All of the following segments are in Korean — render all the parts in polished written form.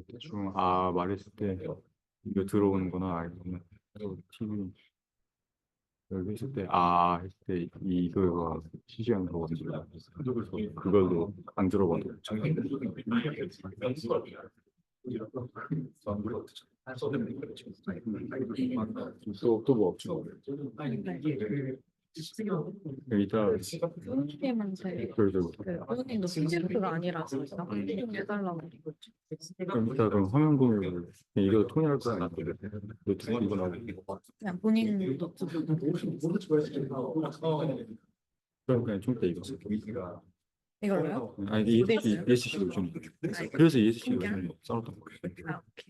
대충 말했을 때 이거 들어오는구나 알고는 TV 여기 있을 때 했을 때 이거가 실시간 거거든요. 그걸로 안 들어봐도 또뭐 없죠. 이따 부모님한테 그래도 부모님도 PDF가 아니라서 좀 해달라고. 그럼 화면 공유를 이거 통일할 거 아닌데 노트북 이거 나오고 그냥 본인 노트북. 그럼 그냥 좀 이따 이거 이걸로요? 아니 ESC 요즘 그래서 ESC 요즘 싸웠던 거예요. 아, 오케이.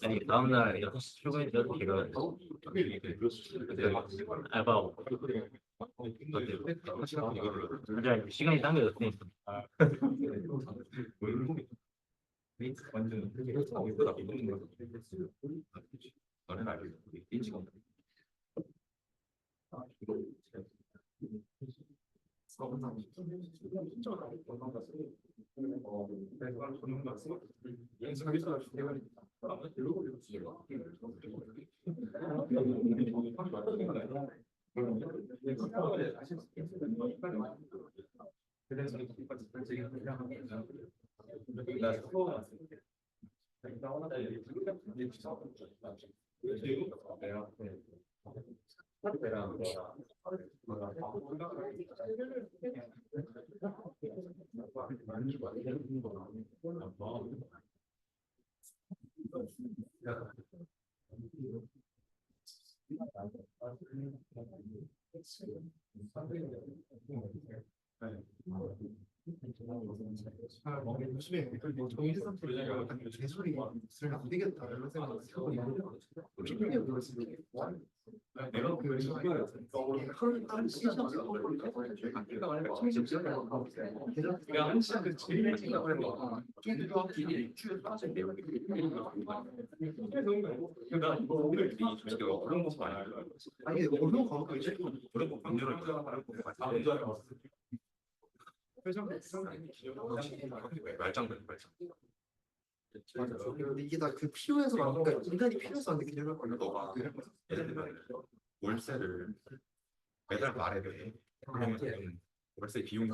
아니 다음날 6시 출근해서 제가 알바하고 근데 시간이 당겨졌으니까 너는 알고 인지가 없는 말짱 근데 이게 다 그 필요해서 그러니까 인간이 필요해서 하는 게 되는 거예요. 너가 예를 들면 월세를 매달 말에 내 그러면 월세 비용이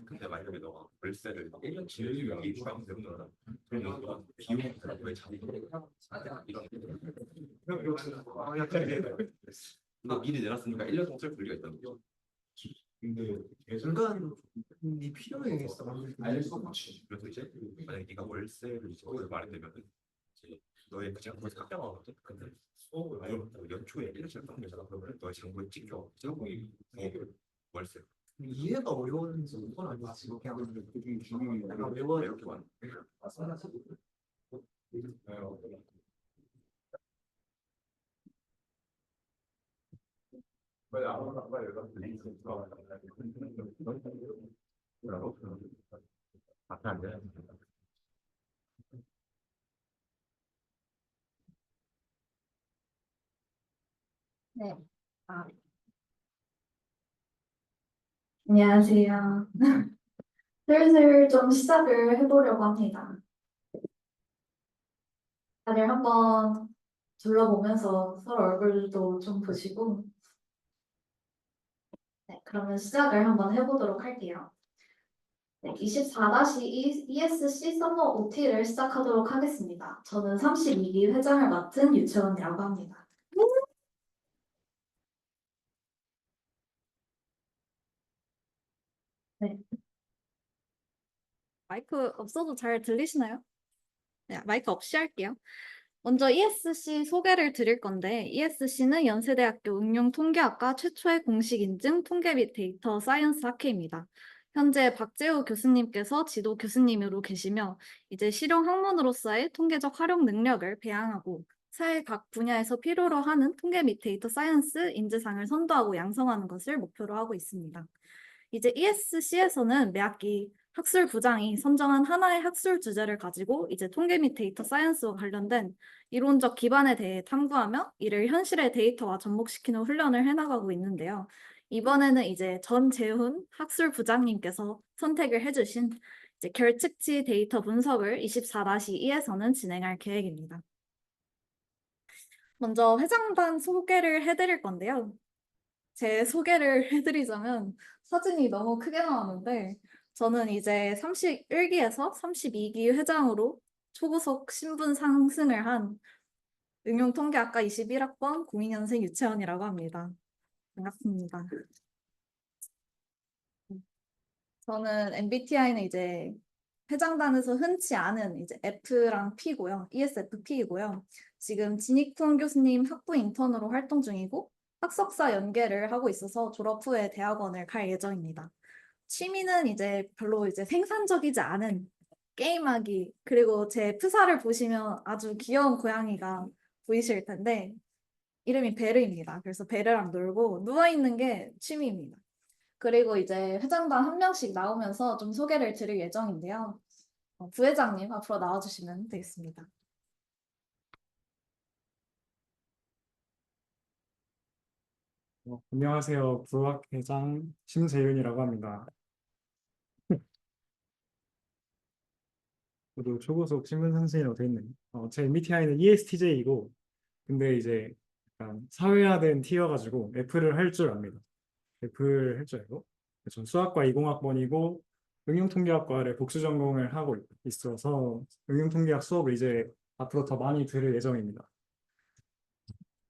근데 만약에 너가 월세를 1년 지르기 주방 되는 그러면 너가 비용을 왜 잡고 이런 너 미리 내놨으니까 1년 동안 쓸 권리가 있다는 거죠. 인간이 필요해서 그래서 이제 만약에 네가 월세를 이제 말에 되면 이제 너의 그 장부에서 깎여나거든. 근데 연초에 1년씩 깎는 거잖아. 그러면 너의 장부에 찍혀. 제공이 월세. 이해가 어려운 건 아니지. 그냥 내가 외워 이렇게 많아. 앞에 안 돼. 네. 아, 안녕하세요. 슬슬 좀 시작을 해보려고 합니다. 다들 한번 둘러보면서 서로 얼굴도 좀 보시고, 네, 그러면 시작을 한번 해보도록 할게요. 네, 24-ESC 서머 OT를 시작하도록 하겠습니다. 저는 32기 회장을 맡은 유채원이라고 합니다. 네, 마이크 없어도 잘 들리시나요? 네, 마이크 없이 할게요. 먼저 ESC 소개를 드릴 건데 ESC는 연세대학교 응용통계학과 최초의 공식 인증 통계 및 데이터 사이언스 학회입니다. 현재 박재우 교수님께서 지도 교수님으로 계시며 이제 실용 학문으로서의 통계적 활용 능력을 배양하고 사회 각 분야에서 필요로 하는 통계 및 데이터 사이언스 인재상을 선도하고 양성하는 것을 목표로 하고 있습니다. 이제 ESC에서는 매 학기 학술부장이 선정한 하나의 학술 주제를 가지고 이제 통계 및 데이터 사이언스와 관련된 이론적 기반에 대해 탐구하며 이를 현실의 데이터와 접목시키는 훈련을 해나가고 있는데요. 이번에는 이제 전재훈 학술부장님께서 선택을 해주신 이제 결측치 데이터 분석을 24-2에서는 진행할 계획입니다. 먼저 회장단 소개를 해드릴 건데요. 제 소개를 해드리자면 사진이 너무 크게 나왔는데 저는 이제 31기에서 32기 회장으로 초고속 신분 상승을 한 응용통계학과 21학번 02년생 유채원이라고 합니다. 반갑습니다. 저는 MBTI는 이제 회장단에서 흔치 않은 이제 F랑 P고요. ESFP이고요. 지금 진익훈 교수님 학부 인턴으로 활동 중이고 학석사 연계를 하고 있어서 졸업 후에 대학원을 갈 예정입니다. 취미는 이제 별로 이제 생산적이지 않은 게임하기, 그리고 제 프사를 보시면 아주 귀여운 고양이가 보이실 텐데 이름이 베르입니다. 그래서 베르랑 놀고 누워있는 게 취미입니다. 그리고 이제 회장단 한 명씩 나오면서 좀 소개를 드릴 예정인데요. 부회장님 앞으로 나와주시면 되겠습니다. 안녕하세요. 부학회장 심재윤이라고 합니다. 저도 초고속 신분 상승이라고 돼 있네요. 제 MBTI는 ESTJ이고, 근데 이제 약간 사회화된 T여가지고 F를 할 줄 압니다. F를 할 줄 알고. 전 수학과 20학번이고 응용통계학과를 복수 전공을 하고 있어서 응용통계학 수업을 이제 앞으로 더 많이 들을 예정입니다.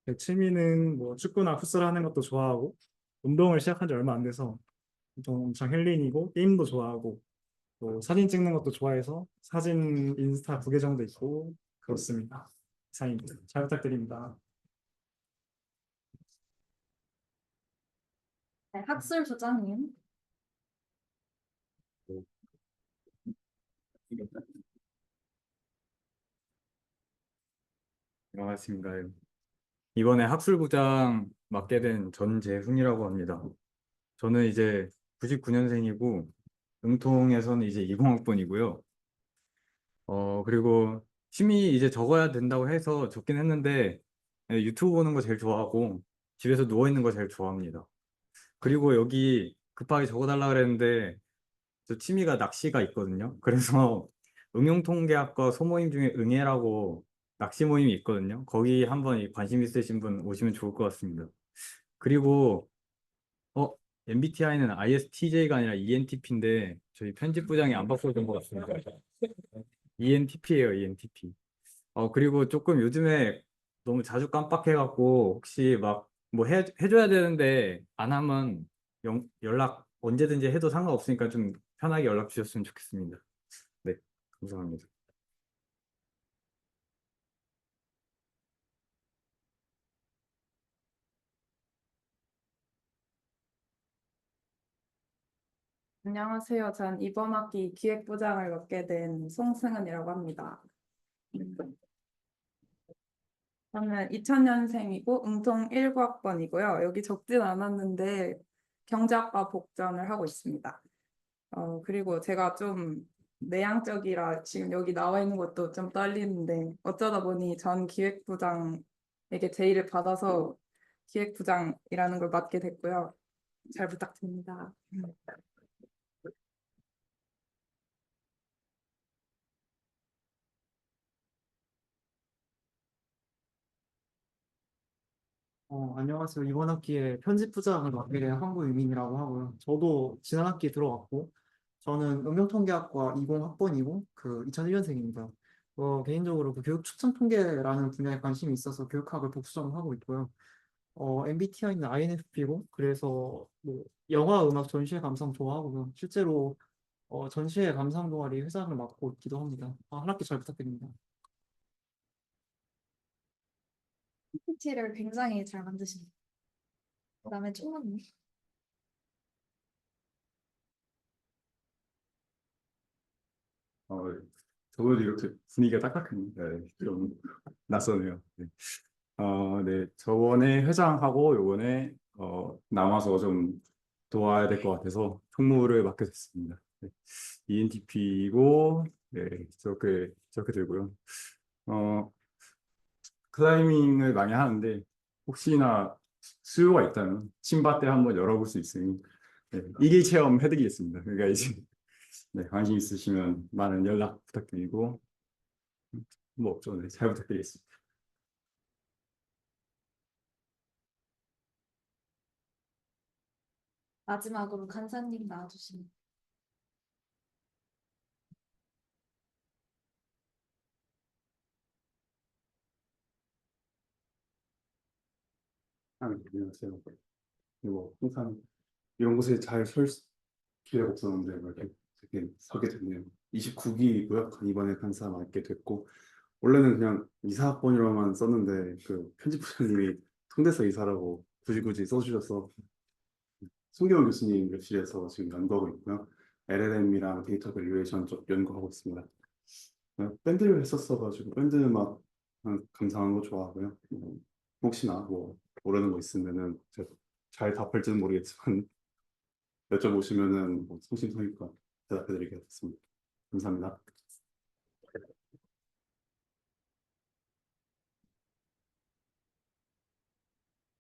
제 취미는 뭐 축구나 풋살 하는 것도 좋아하고 운동을 시작한 지 얼마 안 돼서 엄청 헬린이고 게임도 좋아하고 또 사진 찍는 것도 좋아해서 사진 인스타 2개 정도 있고 그렇습니다. 이상입니다. 잘 부탁드립니다. 네, 학술부장님. 반갑습니다. 이번에 학술부장 맡게 된 전재훈이라고 합니다. 저는 이제 99년생이고 응통에서는 이제 20학번이고요. 그리고 취미 이제 적어야 된다고 해서 적긴 했는데 유튜브 보는 거 제일 좋아하고 집에서 누워 있는 거 제일 좋아합니다. 그리고 여기 급하게 적어달라 그랬는데 저 취미가 낚시가 있거든요. 그래서 응용통계학과 소모임 중에 응애라고 낚시 모임이 있거든요. 거기 한번 관심 있으신 분 오시면 좋을 것 같습니다. 그리고 어 MBTI는 ISTJ가 아니라 ENTP인데 저희 편집부장이 안 바꿔준 것 같습니다. ENTP예요, ENTP. 그리고 조금 요즘에 너무 자주 깜빡해갖고 혹시 막 뭐 해줘야 되는데 안 하면 연락 언제든지 해도 상관없으니까 좀 편하게 연락 주셨으면 좋겠습니다. 네, 감사합니다. 안녕하세요. 전 이번 학기 기획부장을 맡게 된 송승은이라고 합니다. 저는 2000년생이고 응통 19학번이고요. 여기 적진 않았는데 경제학과 복전을 하고 있습니다. 그리고 제가 좀 내향적이라 지금 여기 나와 있는 것도 좀 떨리는데 어쩌다 보니 전 기획부장에게 제의를 받아서 기획부장이라는 걸 맡게 됐고요. 잘 부탁드립니다. 안녕하세요. 이번 학기에 편집부장을 맡게 된 황구유민이라고 하고요. 저도 지난 학기에 들어왔고, 저는 응용통계학과 20학번이고, 그 2001년생입니다. 개인적으로 그 교육 추천 통계라는 분야에 관심이 있어서 교육학을 복수전을 하고 있고요. MBTI는 INFP고, 그래서 뭐 영화, 음악, 전시회 감상 좋아하고요. 실제로 전시회 감상 동아리 회장을 맡고 있기도 합니다. 한 학기 잘 부탁드립니다. PPT를 굉장히 잘 만드십니다. 그다음에 총무님. 어, 저도 이렇게 분위기가 딱딱합니 좀 낯서네요. 네. 네. 저번에 회장하고 요번에 남아서 좀 도와야 될 것 같아서 총무를 맡게 됐습니다. 네. ENTP이고 네, 저렇게 들고요. 클라이밍을 많이 하는데 혹시나 수요가 있다면 친바 때 한번 열어볼 수 있으니 네, 일일 체험 해드리겠습니다. 그러니까 이제 네, 관심 있으시면 많은 연락 부탁드리고 뭐 없죠. 네, 잘 부탁드리겠습니다. 마지막으로 간사님 나와주시면. 안녕하세요. 그리고 항상 이런 곳에 잘 설 기회가 없었는데 이렇게 서게 됐네요. 29기고요. 이번에 간사 맡게 됐고 원래는 그냥 이사학번이라고만 썼는데 그 편집부장님이 통대서 이사라고 굳이 써주셔서 송경원 교수님 랩실에서 지금 연구하고 있고요. LLM이랑 데이터 밸류에이션 쪽 연구하고 있습니다. 밴드를 했었어가지고 밴드 음악 감상하는 거 좋아하고요. 혹시나 뭐 모르는 거 있으면은 제가 잘 답할지는 모르겠지만 여쭤보시면은 뭐 성심성의껏 대답해드리겠습니다. 감사합니다.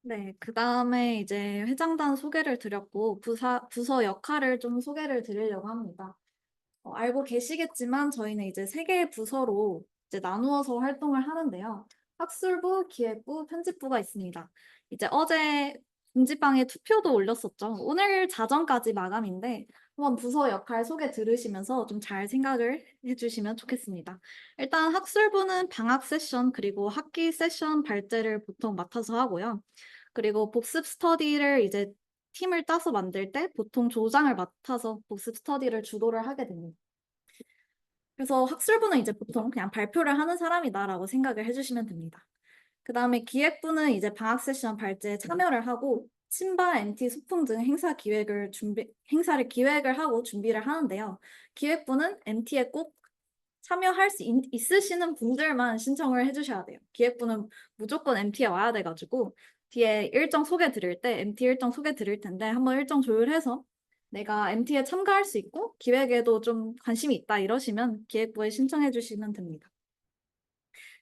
네, 그 다음에 이제 회장단 소개를 드렸고, 부서 역할을 좀 소개를 드리려고 합니다. 알고 계시겠지만 저희는 이제 세 개의 부서로 이제 나누어서 활동을 하는데요. 학술부, 기획부, 편집부가 있습니다. 이제 어제 공지방에 투표도 올렸었죠. 오늘 자정까지 마감인데 한번 부서 역할 소개 들으시면서 좀 잘 생각을 해주시면 좋겠습니다. 일단 학술부는 방학 세션 그리고 학기 세션 발제를 보통 맡아서 하고요. 그리고 복습 스터디를 이제 팀을 따서 만들 때 보통 조장을 맡아서 복습 스터디를 주도를 하게 됩니다. 그래서 학술부는 이제 보통 그냥 발표를 하는 사람이다라고 생각을 해주시면 됩니다. 그 다음에 기획부는 이제 방학 세션 발제에 참여를 하고 친바, MT, 소풍 등 행사를 기획을 하고 준비를 하는데요. 기획부는 MT에 꼭 참여할 수 있으시는 분들만 신청을 해주셔야 돼요. 기획부는 무조건 MT에 와야 돼가지고 뒤에 일정 소개 드릴 때 MT 일정 소개 드릴 텐데 한번 일정 조율해서 내가 MT에 참가할 수 있고 기획에도 좀 관심이 있다 이러시면 기획부에 신청해 주시면 됩니다.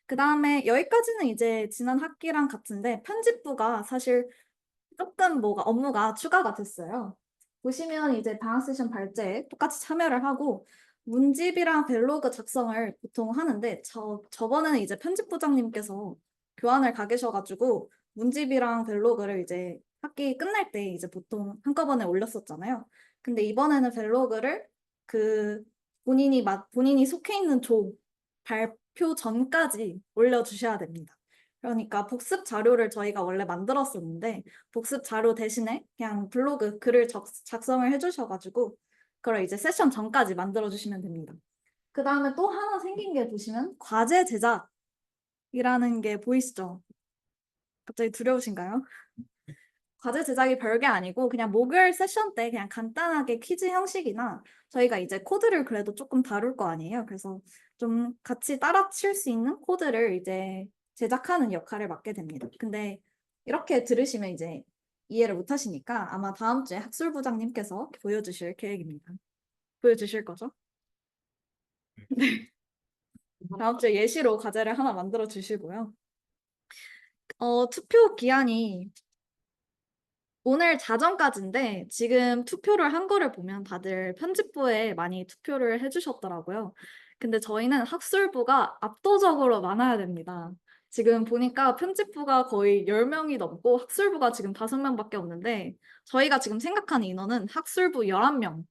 그 다음에 여기까지는 이제 지난 학기랑 같은데 편집부가 사실 조금 뭐가 업무가 추가가 됐어요. 보시면 이제 방학 세션 발제에 똑같이 참여를 하고 문집이랑 벨로그 작성을 보통 하는데 저번에는 이제 편집부장님께서 교환을 가 계셔가지고 문집이랑 벨로그를 이제 학기 끝날 때 이제 보통 한꺼번에 올렸었잖아요. 근데 이번에는 벨로그를 그 본인이 속해 있는 조 발표 전까지 올려주셔야 됩니다. 그러니까 복습 자료를 저희가 원래 만들었었는데 복습 자료 대신에 그냥 블로그 글을 작성을 해주셔가지고 그걸 이제 세션 전까지 만들어주시면 됩니다. 그 다음에 또 하나 생긴 게 보시면 과제 제작이라는 게 보이시죠? 갑자기 두려우신가요? 과제 제작이 별게 아니고 그냥 목요일 세션 때 그냥 간단하게 퀴즈 형식이나 저희가 이제 코드를 그래도 조금 다룰 거 아니에요. 그래서 좀 같이 따라 칠 수 있는 코드를 이제 제작하는 역할을 맡게 됩니다. 근데 이렇게 들으시면 이제 이해를 못 하시니까 아마 다음 주에 학술부장님께서 보여주실 계획입니다. 보여주실 거죠? 네. 다음 주에 예시로 과제를 하나 만들어 주시고요. 투표 기한이 오늘 자정까지인데 지금 투표를 한 거를 보면 다들 편집부에 많이 투표를 해주셨더라고요. 근데 저희는 학술부가 압도적으로 많아야 됩니다. 지금 보니까 편집부가 거의 10명이 넘고 학술부가 지금 5명밖에 없는데 저희가 지금 생각하는 인원은 학술부 11명,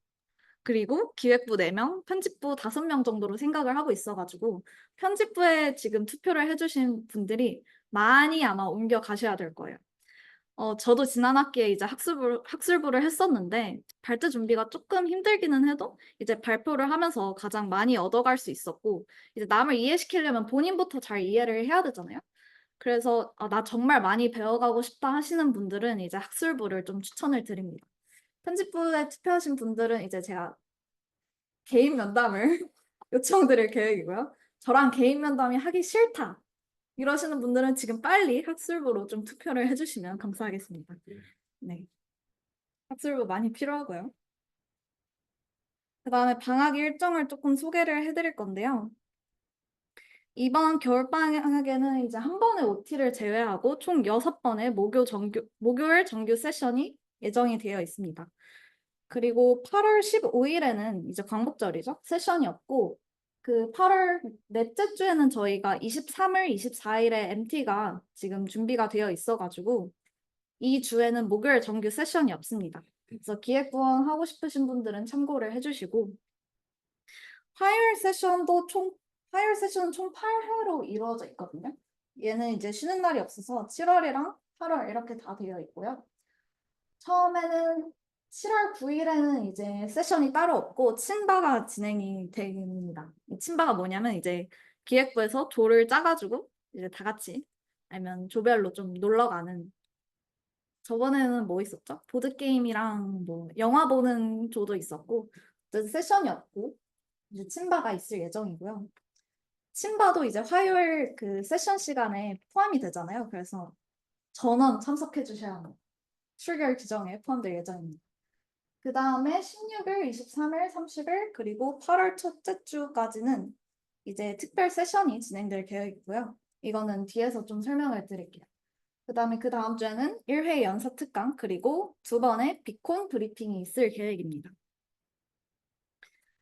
그리고 기획부 4명, 편집부 5명 정도로 생각을 하고 있어가지고 편집부에 지금 투표를 해주신 분들이 많이 아마 옮겨 가셔야 될 거예요. 저도 지난 학기에 이제 학술부를 했었는데 발표 준비가 조금 힘들기는 해도 이제 발표를 하면서 가장 많이 얻어갈 수 있었고 이제 남을 이해시키려면 본인부터 잘 이해를 해야 되잖아요. 그래서 나 정말 많이 배워가고 싶다 하시는 분들은 이제 학술부를 좀 추천을 드립니다. 편집부에 투표하신 분들은 이제 제가 개인 면담을 요청드릴 계획이고요. 저랑 개인 면담이 하기 싫다 이러시는 분들은 지금 빨리 학술부로 좀 투표를 해주시면 감사하겠습니다. 네. 학술부 많이 필요하고요. 그 다음에 방학 일정을 조금 소개를 해드릴 건데요. 이번 겨울방학에는 이제 한 번의 OT를 제외하고 총 6번의 목요일 정규 세션이 예정이 되어 있습니다. 그리고 8월 15일에는 이제 광복절이죠. 세션이 없고 그 8월 넷째 주에는 저희가 23일, 24일에 MT가 지금 준비가 되어 있어가지고 이 주에는 목요일 정규 세션이 없습니다. 그래서 기획부원 하고 싶으신 분들은 참고를 해주시고 화요일 세션은 총 8회로 이루어져 있거든요. 얘는 이제 쉬는 날이 없어서 7월이랑 8월 이렇게 다 되어 있고요. 처음에는 7월 9일에는 이제 세션이 따로 없고 친바가 진행이 됩니다. 이 친바가 뭐냐면 이제 기획부에서 조를 짜가지고 이제 다 같이 아니면 조별로 좀 놀러 가는. 저번에는 뭐 있었죠? 보드게임이랑 뭐 영화 보는 조도 있었고 어쨌든 세션이 없고 이제 친바가 있을 예정이고요. 친바도 이제 화요일 그 세션 시간에 포함이 되잖아요. 그래서 전원 참석해 주셔야 합니다. 출결 규정에 포함될 예정입니다. 그 다음에 16일, 23일, 30일, 그리고 8월 첫째 주까지는 이제 특별 세션이 진행될 계획이고요. 이거는 뒤에서 좀 설명을 드릴게요. 그 다음에 그 다음 주에는 1회 연사 특강, 그리고 2번의 비콘 브리핑이 있을 계획입니다.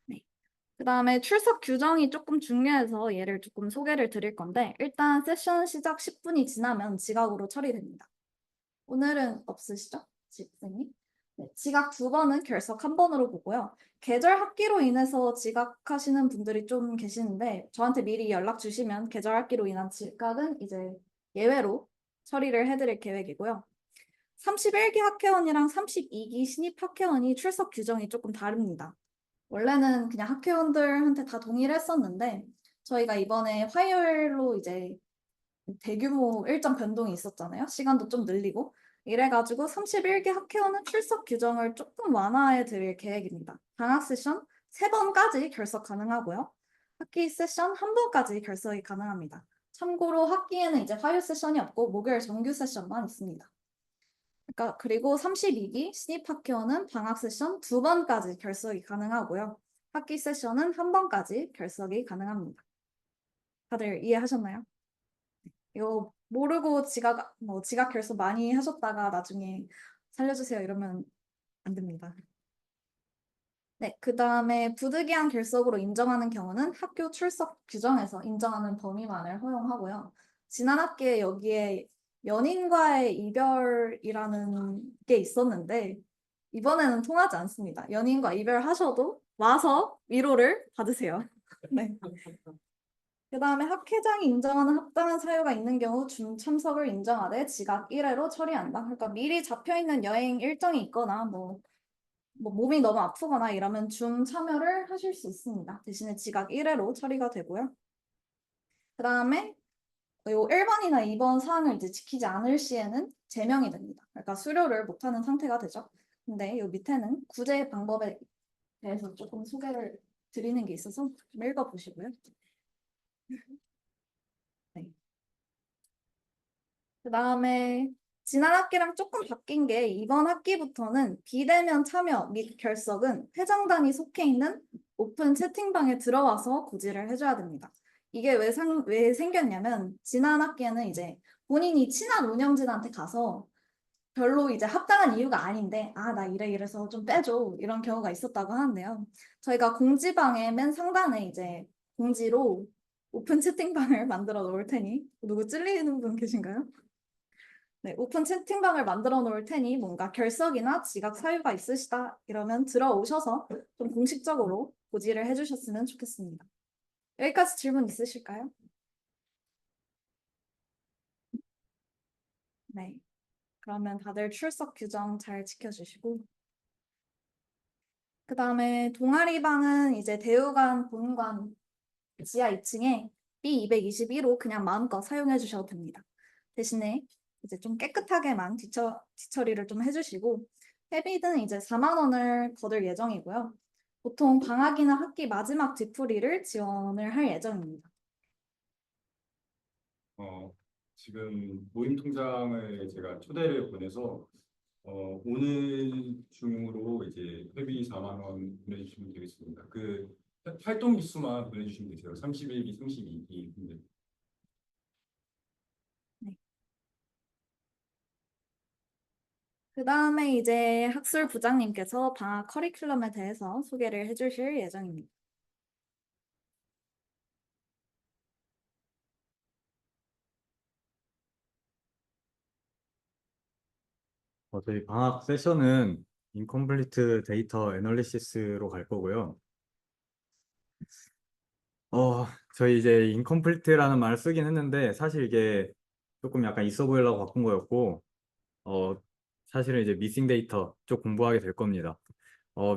네. 그 다음에 출석 규정이 조금 중요해서 얘를 조금 소개를 드릴 건데 일단 세션 시작 10분이 지나면 지각으로 처리됩니다. 오늘은 없으시죠? 집생님? 네, 지각 2번은 결석 1번으로 보고요. 계절 학기로 인해서 지각하시는 분들이 좀 계시는데 저한테 미리 연락 주시면 계절 학기로 인한 지각은 이제 예외로 처리를 해드릴 계획이고요. 31기 학회원이랑 32기 신입 학회원이 출석 규정이 조금 다릅니다. 원래는 그냥 학회원들한테 다 동일했었는데 저희가 이번에 화요일로 이제 대규모 일정 변동이 있었잖아요. 시간도 좀 늘리고. 이래가지고 31기 학회원은 출석 규정을 조금 완화해 드릴 계획입니다. 방학 세션 3번까지 결석 가능하고요. 학기 세션 1번까지 결석이 가능합니다. 참고로 학기에는 이제 화요 세션이 없고 목요일 정규 세션만 있습니다. 그러니까 그리고 32기 신입 학회원은 방학 세션 2번까지 결석이 가능하고요. 학기 세션은 1번까지 결석이 가능합니다. 다들 이해하셨나요? 이거 모르고 지각 결석 많이 하셨다가 나중에 살려주세요 이러면 안 됩니다. 네, 그 다음에 부득이한 결석으로 인정하는 경우는 학교 출석 규정에서 인정하는 범위만을 허용하고요. 지난 학기에 여기에 연인과의 이별이라는 게 있었는데 이번에는 통하지 않습니다. 연인과 이별하셔도 와서 위로를 받으세요. 네. 그 다음에 학회장이 인정하는 합당한 사유가 있는 경우 준 참석을 인정하되 지각 1회로 처리한다. 그러니까 미리 잡혀있는 여행 일정이 있거나 뭐 몸이 너무 아프거나 이러면 줌 참여를 하실 수 있습니다. 대신에 지각 1회로 처리가 되고요. 그 다음에 요 1번이나 2번 사항을 이제 지키지 않을 시에는 제명이 됩니다. 그러니까 수료를 못하는 상태가 되죠. 근데 요 밑에는 구제 방법에 대해서 조금 소개를 드리는 게 있어서 좀 읽어보시고요. 네. 그다음에 지난 학기랑 조금 바뀐 게 이번 학기부터는 비대면 참여 및 결석은 회장단이 속해 있는 오픈 채팅방에 들어와서 고지를 해줘야 됩니다. 이게 왜 생겼냐면 지난 학기에는 이제 본인이 친한 운영진한테 가서 별로 이제 합당한 이유가 아닌데 나 이래서 좀 빼줘 이런 경우가 있었다고 하는데요. 저희가 공지방의 맨 상단에 이제 공지로 오픈 채팅방을 만들어 놓을 테니 누구 찔리는 분 계신가요? 네, 오픈 채팅방을 만들어 놓을 테니 뭔가 결석이나 지각 사유가 있으시다 이러면 들어오셔서 좀 공식적으로 고지를 해주셨으면 좋겠습니다. 여기까지 질문 있으실까요? 네, 그러면 다들 출석 규정 잘 지켜주시고 그 다음에 동아리방은 이제 대우관 본관 지하 2층에 B221호 그냥 마음껏 사용해 주셔도 됩니다. 대신에 이제 좀 깨끗하게만 뒤처리를 좀 해주시고 회비는 이제 4만 원을 거둘 예정이고요. 보통 방학이나 학기 마지막 뒤풀이를 지원을 할 예정입니다. 지금 모임 통장을 제가 초대를 보내서 오늘 중으로 이제 회비 4만 원 보내주시면 되겠습니다. 그 활동 기수만 보내주시면 되세요. 31기, 32기. 그 다음에 이제 학술 부장님께서 방학 커리큘럼에 대해서 소개를 해주실 예정입니다. 저희 방학 세션은 인컴플리트 데이터 애널리시스로 갈 거고요. 저희 이제 인컴플리트라는 말을 쓰긴 했는데 사실 이게 조금 약간 있어 보이려고 바꾼 거였고 사실은 이제 미싱 데이터 쪽 공부하게 될 겁니다.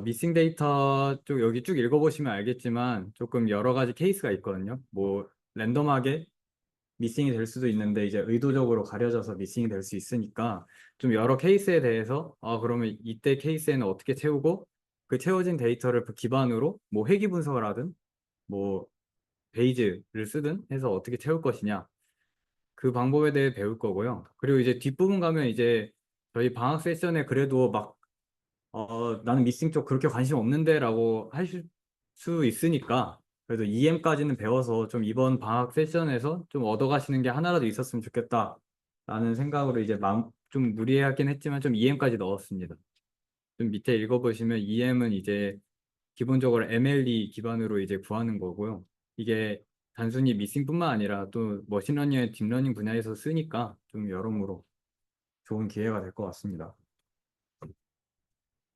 미싱 데이터 쪽 여기 쭉 읽어보시면 알겠지만 조금 여러 가지 케이스가 있거든요. 뭐 랜덤하게 미싱이 될 수도 있는데 이제 의도적으로 가려져서 미싱이 될 수 있으니까 좀 여러 케이스에 대해서 그러면 이때 케이스에는 어떻게 채우고 그 채워진 데이터를 기반으로 뭐 회귀 분석을 하든 뭐 베이즈를 쓰든 해서 어떻게 채울 것이냐 그 방법에 대해 배울 거고요. 그리고 이제 뒷부분 가면 이제 저희 방학 세션에 그래도 막 나는 미싱 쪽 그렇게 관심 없는데 라고 하실 수 있으니까 그래도 EM까지는 배워서 좀 이번 방학 세션에서 좀 얻어가시는 게 하나라도 있었으면 좋겠다 라는 생각으로 이제 좀 무리하긴 했지만 좀 EM까지 넣었습니다. 좀 밑에 읽어보시면 EM은 이제 기본적으로 MLE 기반으로 이제 구하는 거고요. 이게 단순히 미싱뿐만 아니라 또 머신러닝의 딥러닝 분야에서 쓰니까 좀 여러모로 좋은 기회가 될 것 같습니다.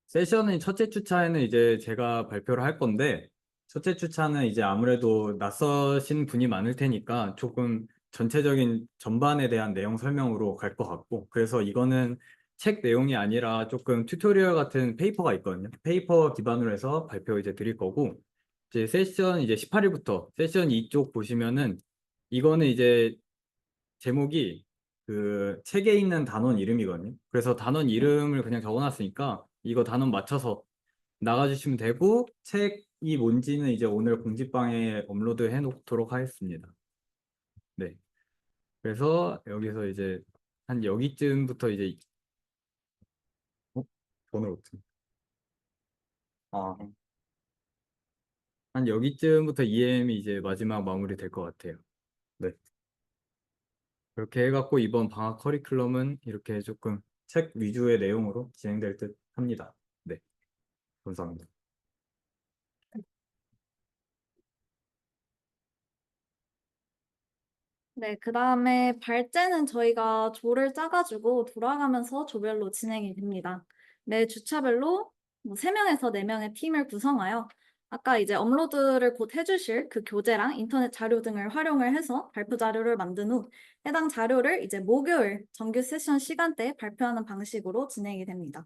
세션의 첫째 주차에는 이제 제가 발표를 할 건데 첫째 주차는 이제 아무래도 낯서신 분이 많을 테니까 조금 전체적인 전반에 대한 내용 설명으로 갈 것 같고 그래서 이거는 책 내용이 아니라 조금 튜토리얼 같은 페이퍼가 있거든요. 페이퍼 기반으로 해서 발표 이제 드릴 거고 이제 세션 이제 18일부터 세션 2쪽 보시면은 이거는 이제 제목이 그 책에 있는 단원 이름이거든요. 그래서 단원 이름을 그냥 적어놨으니까 이거 단원 맞춰서 나가주시면 되고 책이 뭔지는 이제 오늘 공지방에 업로드 해놓도록 하겠습니다. 네. 그래서 여기서 이제 한 여기쯤부터 이제 번호 어떻게? 한 여기쯤부터 EM이 이제 마지막 마무리 될 것 같아요. 네. 그렇게 해갖고 이번 방학 커리큘럼은 이렇게 조금 책 위주의 내용으로 진행될 듯 합니다. 네. 감사합니다. 네, 그 다음에 발제는 저희가 조를 짜가지고 돌아가면서 조별로 진행이 됩니다. 매 주차별로 뭐 3명에서 4명의 팀을 구성하여 아까 이제 업로드를 곧 해주실 그 교재랑 인터넷 자료 등을 활용을 해서 발표 자료를 만든 후 해당 자료를 이제 목요일 정규 세션 시간대에 발표하는 방식으로 진행이 됩니다.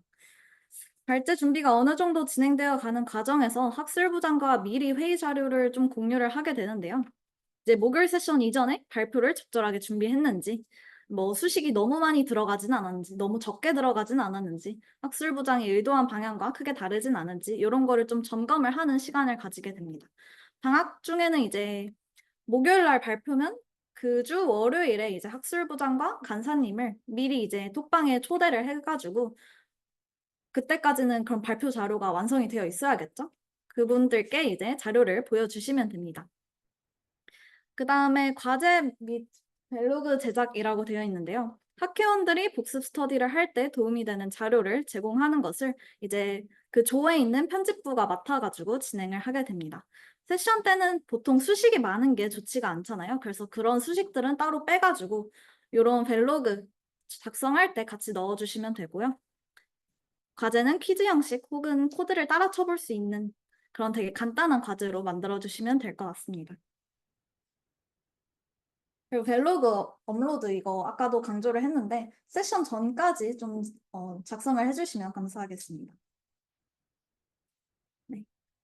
발제 준비가 어느 정도 진행되어 가는 과정에서 학술부장과 미리 회의 자료를 좀 공유를 하게 되는데요. 이제 목요일 세션 이전에 발표를 적절하게 준비했는지, 뭐 수식이 너무 많이 들어가진 않았는지, 너무 적게 들어가진 않았는지, 학술부장이 의도한 방향과 크게 다르진 않은지 이런 거를 좀 점검을 하는 시간을 가지게 됩니다. 방학 중에는 이제 목요일 날 발표면 그 주 월요일에 이제 학술부장과 간사님을 미리 이제 톡방에 초대를 해가지고 그때까지는 그런 발표 자료가 완성이 되어 있어야겠죠? 그분들께 이제 자료를 보여주시면 됩니다. 그 다음에 과제 및 벨로그 제작이라고 되어 있는데요. 학회원들이 복습 스터디를 할 때 도움이 되는 자료를 제공하는 것을 이제 그 조에 있는 편집부가 맡아가지고 진행을 하게 됩니다. 세션 때는 보통 수식이 많은 게 좋지가 않잖아요. 그래서 그런 수식들은 따로 빼가지고 이런 벨로그 작성할 때 같이 넣어주시면 되고요. 과제는 퀴즈 형식 혹은 코드를 따라 쳐볼 수 있는 그런 되게 간단한 과제로 만들어주시면 될 것 같습니다. 그리고 벨로그 업로드 이거 아까도 강조를 했는데 세션 전까지 좀 작성을 해주시면 감사하겠습니다. 네.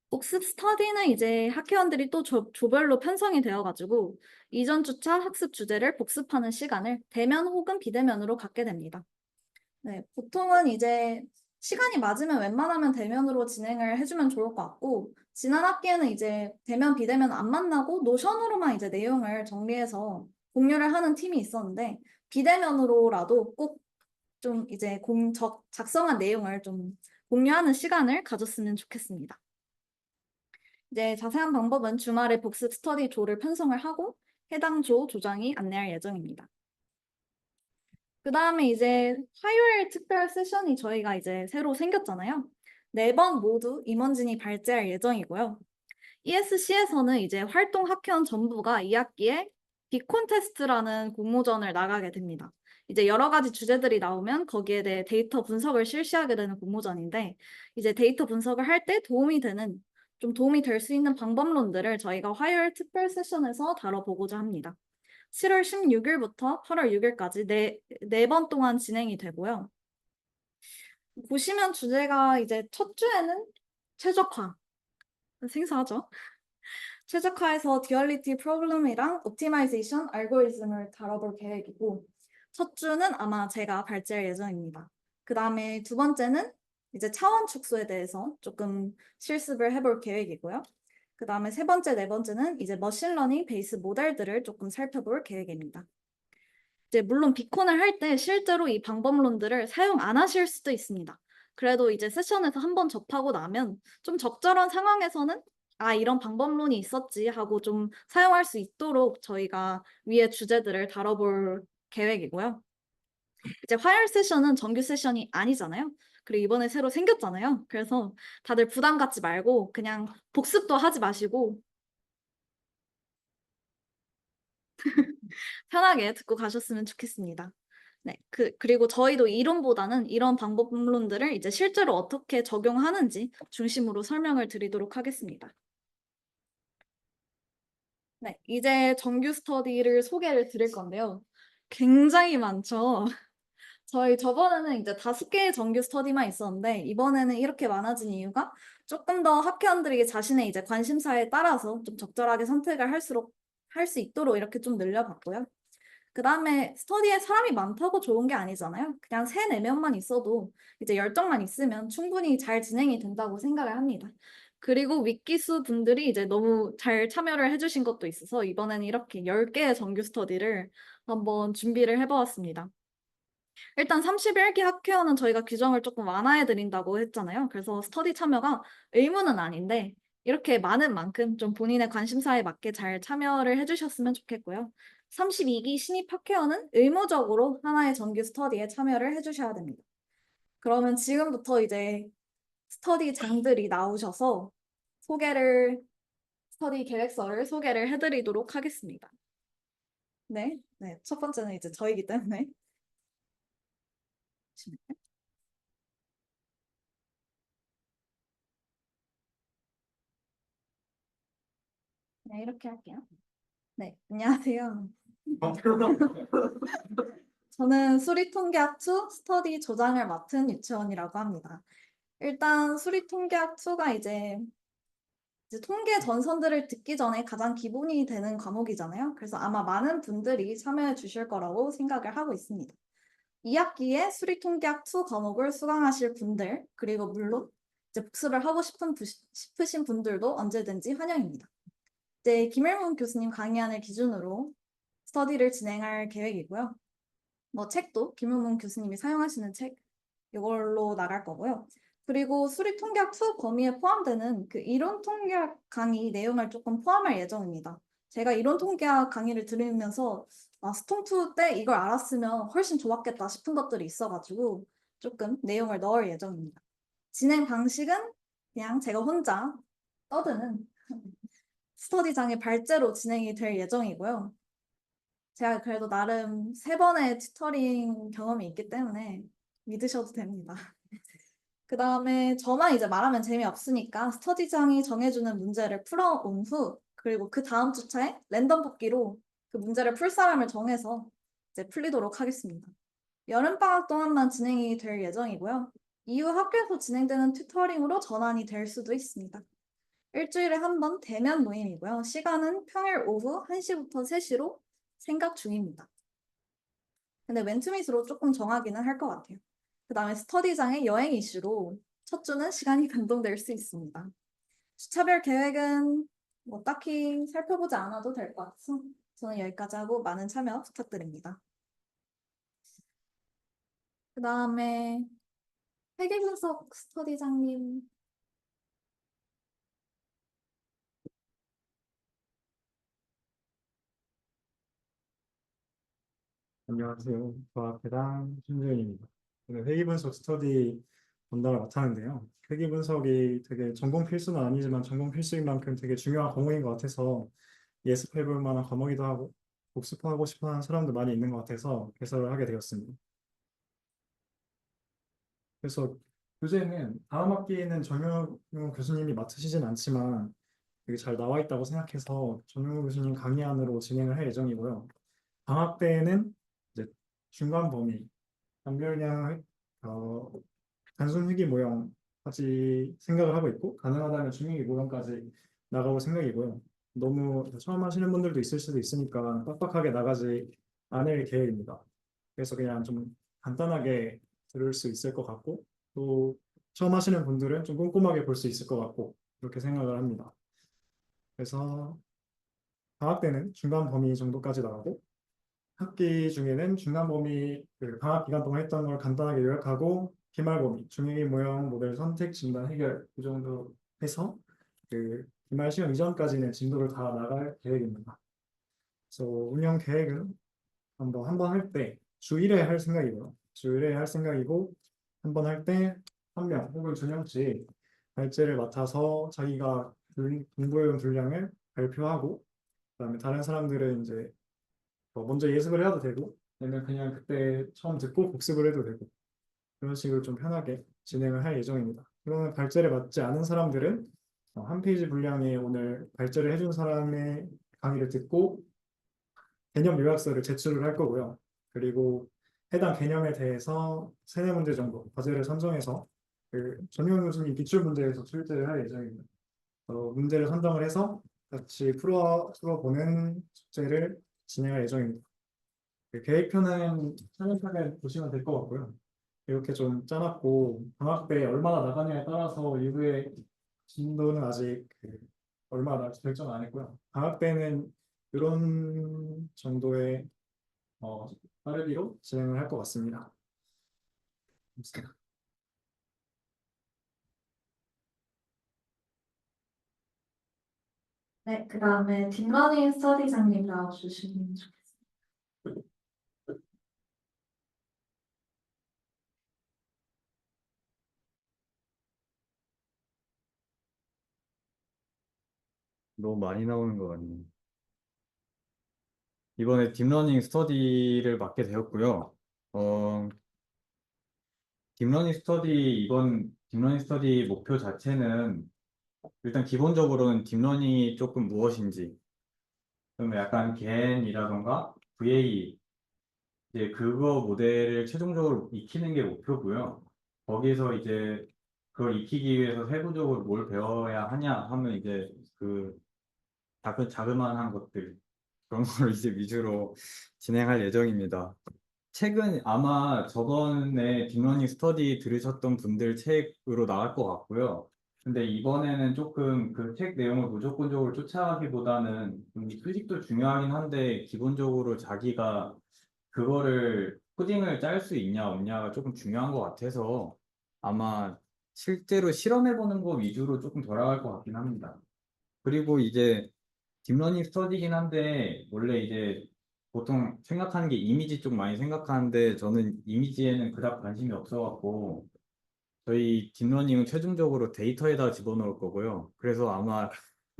복습 스터디는 이제 학회원들이 또 조별로 편성이 되어가지고 이전 주차 학습 주제를 복습하는 시간을 대면 혹은 비대면으로 갖게 됩니다. 네, 보통은 이제 시간이 맞으면 웬만하면 대면으로 진행을 해주면 좋을 것 같고 지난 학기에는 이제 대면 비대면 안 만나고 노션으로만 이제 내용을 정리해서 공유를 하는 팀이 있었는데 비대면으로라도 꼭 좀 이제 작성한 내용을 좀 공유하는 시간을 가졌으면 좋겠습니다. 이제 자세한 방법은 주말에 복습 스터디 조를 편성을 하고 해당 조 조장이 안내할 예정입니다. 그 다음에 이제 화요일 특별 세션이 저희가 이제 새로 생겼잖아요. 4번 모두 임원진이 발제할 예정이고요. ESC에서는 이제 활동 학회원 전부가 2학기에 비콘테스트라는 공모전을 나가게 됩니다. 이제 여러 가지 주제들이 나오면 거기에 대해 데이터 분석을 실시하게 되는 공모전인데 이제 데이터 분석을 할 때 도움이 될 수 있는 방법론들을 저희가 화요일 특별 세션에서 다뤄보고자 합니다. 7월 16일부터 8월 6일까지 네 번 동안 진행이 되고요. 보시면 주제가 이제 첫 주에는 최적화, 생소하죠? 최적화에서 듀얼리티 프로블럼이랑 옵티마이제이션 알고리즘을 다뤄볼 계획이고 첫 주는 아마 제가 발제할 예정입니다. 그 다음에 두 번째는 이제 차원 축소에 대해서 조금 실습을 해볼 계획이고요. 그 다음에 세 번째, 네 번째는 이제 머신러닝 베이스 모델들을 조금 살펴볼 계획입니다. 이제 물론 비콘을 할 때 실제로 이 방법론들을 사용 안 하실 수도 있습니다. 그래도 이제 세션에서 한번 접하고 나면 좀 적절한 상황에서는 아, 이런 방법론이 있었지 하고 좀 사용할 수 있도록 저희가 위의 주제들을 다뤄볼 계획이고요. 이제 화요일 세션은 정규 세션이 아니잖아요. 그리고 이번에 새로 생겼잖아요. 그래서 다들 부담 갖지 말고 그냥 복습도 하지 마시고 편하게 듣고 가셨으면 좋겠습니다. 네, 그리고 저희도 이론보다는 이런 방법론들을 이제 실제로 어떻게 적용하는지 중심으로 설명을 드리도록 하겠습니다. 네, 이제 정규 스터디를 소개를 드릴 건데요. 굉장히 많죠. 저희 저번에는 이제 5개의 정규 스터디만 있었는데 이번에는 이렇게 많아진 이유가 조금 더 학회원들이 자신의 이제 관심사에 따라서 좀 적절하게 선택을 할 수 있도록 이렇게 좀 늘려봤고요. 그 다음에 스터디에 사람이 많다고 좋은 게 아니잖아요. 그냥 3, 4명만 있어도 이제 열정만 있으면 충분히 잘 진행이 된다고 생각을 합니다. 그리고 윗기수 분들이 이제 너무 잘 참여를 해주신 것도 있어서 이번에는 이렇게 10개의 정규 스터디를 한번 준비를 해보았습니다. 일단 31기 학회원은 저희가 규정을 조금 완화해 드린다고 했잖아요. 그래서 스터디 참여가 의무는 아닌데 이렇게 많은 만큼 좀 본인의 관심사에 맞게 잘 참여를 해주셨으면 좋겠고요. 32기 신입 학회원은 의무적으로 하나의 정규 스터디에 참여를 해주셔야 됩니다. 그러면 지금부터 이제 스터디 장들이 나오셔서 스터디 계획서를 소개를 해드리도록 하겠습니다. 네, 첫 번째는 이제 저이기 때문에. 네, 이렇게 할게요. 네, 안녕하세요. 저는 수리통계학 2 스터디 조장을 맡은 유채원이라고 합니다. 일단 수리통계학 2가 이제 통계 전선들을 듣기 전에 가장 기본이 되는 과목이잖아요. 그래서 아마 많은 분들이 참여해 주실 거라고 생각을 하고 있습니다. 2학기에 수리통계학 2 과목을 수강하실 분들, 그리고 물론 이제 복습을 하고 싶으신 분들도 언제든지 환영입니다. 이제 김일문 교수님 강의안을 기준으로 스터디를 진행할 계획이고요. 뭐 책도 김효문 교수님이 사용하시는 책 이걸로 나갈 거고요. 그리고 수리통계학 2 범위에 포함되는 그 이론 통계학 강의 내용을 조금 포함할 예정입니다. 제가 이론 통계학 강의를 들으면서 스톰2 때 이걸 알았으면 훨씬 좋았겠다 싶은 것들이 있어가지고 조금 내용을 넣을 예정입니다. 진행 방식은 그냥 제가 혼자 떠드는 스터디장의 발제로 진행이 될 예정이고요. 제가 그래도 나름 3번의 튜터링 경험이 있기 때문에 믿으셔도 됩니다. 그 다음에 저만 이제 말하면 재미없으니까 스터디장이 정해주는 문제를 풀어온 후 그리고 그 다음 주차에 랜덤 뽑기로 그 문제를 풀 사람을 정해서 이제 풀리도록 하겠습니다. 여름방학 동안만 진행이 될 예정이고요. 이후 학교에서 진행되는 튜터링으로 전환이 될 수도 있습니다. 일주일에 한 번 대면 모임이고요. 시간은 평일 오후 1시부터 3시로 생각 중입니다. 근데 맨투밋으로 조금 정하기는 할 것 같아요. 그 다음에 스터디장의 여행 이슈로 첫 주는 시간이 변동될 수 있습니다. 주차별 계획은 뭐 딱히 살펴보지 않아도 될 것 같아서 저는 여기까지 하고 많은 참여 부탁드립니다. 그 다음에 회계분석 스터디장님. 안녕하세요. 과학회장 신재윤입니다. 저는 회계분석 스터디 담당을 맡았는데요. 회계분석이 되게 전공 필수는 아니지만 전공 필수인 만큼 되게 중요한 과목인 것 같아서 예습해볼 만한 과목이기도 하고 복습하고 싶어하는 사람도 많이 있는 것 같아서 개설을 하게 되었습니다. 그래서 교재는 다음 학기에는 정용 교수님이 맡으시진 않지만 되게 잘 나와 있다고 생각해서 정용 교수님 강의안으로 진행을 할 예정이고요. 방학 때에는 이제 중간 범위, 단별량, 단순 회계 모형까지 생각을 하고 있고 가능하다면 중회계 모형까지 나가볼 생각이고요. 너무 처음 하시는 분들도 있을 수도 있으니까 빡빡하게 나가지 않을 계획입니다. 그래서 그냥 좀 간단하게 들을 수 있을 것 같고 또 처음 하시는 분들은 좀 꼼꼼하게 볼 수 있을 것 같고 그렇게 생각을 합니다. 그래서 방학 때는 중간 범위 정도까지 나가고 학기 중에는 중간 범위 그 방학 기간 동안 했던 걸 간단하게 요약하고 기말 범위 중요기 모형 모델 선택 진단 해결 이 정도 해서 그 기말 시험 이전까지는 진도를 다 나갈 계획입니다. 그래서 운영 계획은 한번 할 때 주 1회 할 생각이고요. 주 1회 할 생각이고 한 번 할 때 한 명 혹은 두 명씩 발제를 맡아서 자기가 공부해온 분량을 발표하고 그다음에 다른 사람들은 이제 먼저 예습을 해도 되고 아니면 그냥 그때 처음 듣고 복습을 해도 되고 그런 식으로 좀 편하게 진행을 할 예정입니다. 그러면 발제를 맡지 않은 사람들은 한 페이지 분량의 오늘 발제를 해준 사람의 강의를 듣고 개념 요약서를 제출을 할 거고요. 그리고 해당 개념에 대해서 3-4문제 정도 과제를 선정해서 그 전용 교수님 기출 문제에서 출제를 할 예정입니다. 문제를 선정을 해서 같이 풀어보는 숙제를 진행할 예정입니다. 그 계획표는 차근차근 보시면 될 것 같고요. 이렇게 좀 짜놨고 방학 때 얼마나 나가냐에 따라서 이후에 진도는 아직 얼마나 나갈지 결정 안 했고요. 방학 때는 이런 정도의 빠르기로 진행을 할 것 같습니다. 네, 그 다음에 딥러닝 스터디장님 나와주시면 좋겠습니다. 너무 많이 나오는 것 같네요. 이번에 딥러닝 스터디를 맡게 되었고요. 어, 이번 딥러닝 스터디 목표 자체는 일단 기본적으로는 딥러닝이 조금 무엇인지, 그러면 약간 겐이라던가 VA, 이제 그거 모델을 최종적으로 익히는 게 목표고요. 거기서 이제 그걸 익히기 위해서 세부적으로 뭘 배워야 하냐 하면 이제 그 자그마한 것들 그런 걸 이제 위주로 진행할 예정입니다. 책은 아마 저번에 딥러닝 스터디 들으셨던 분들 책으로 나갈 것 같고요. 근데 이번에는 조금 그 책 내용을 무조건적으로 쫓아가기보다는 좀 수직도 중요하긴 한데 기본적으로 자기가 그거를 코딩을 짤 수 있냐 없냐가 조금 중요한 것 같아서 아마 실제로 실험해보는 거 위주로 조금 돌아갈 것 같긴 합니다. 그리고 이제 딥러닝 스터디긴 한데 원래 이제 보통 생각하는 게 이미지 쪽 많이 생각하는데 저는 이미지에는 그닥 관심이 없어갖고 저희 딥러닝은 최종적으로 데이터에다 집어넣을 거고요. 그래서 아마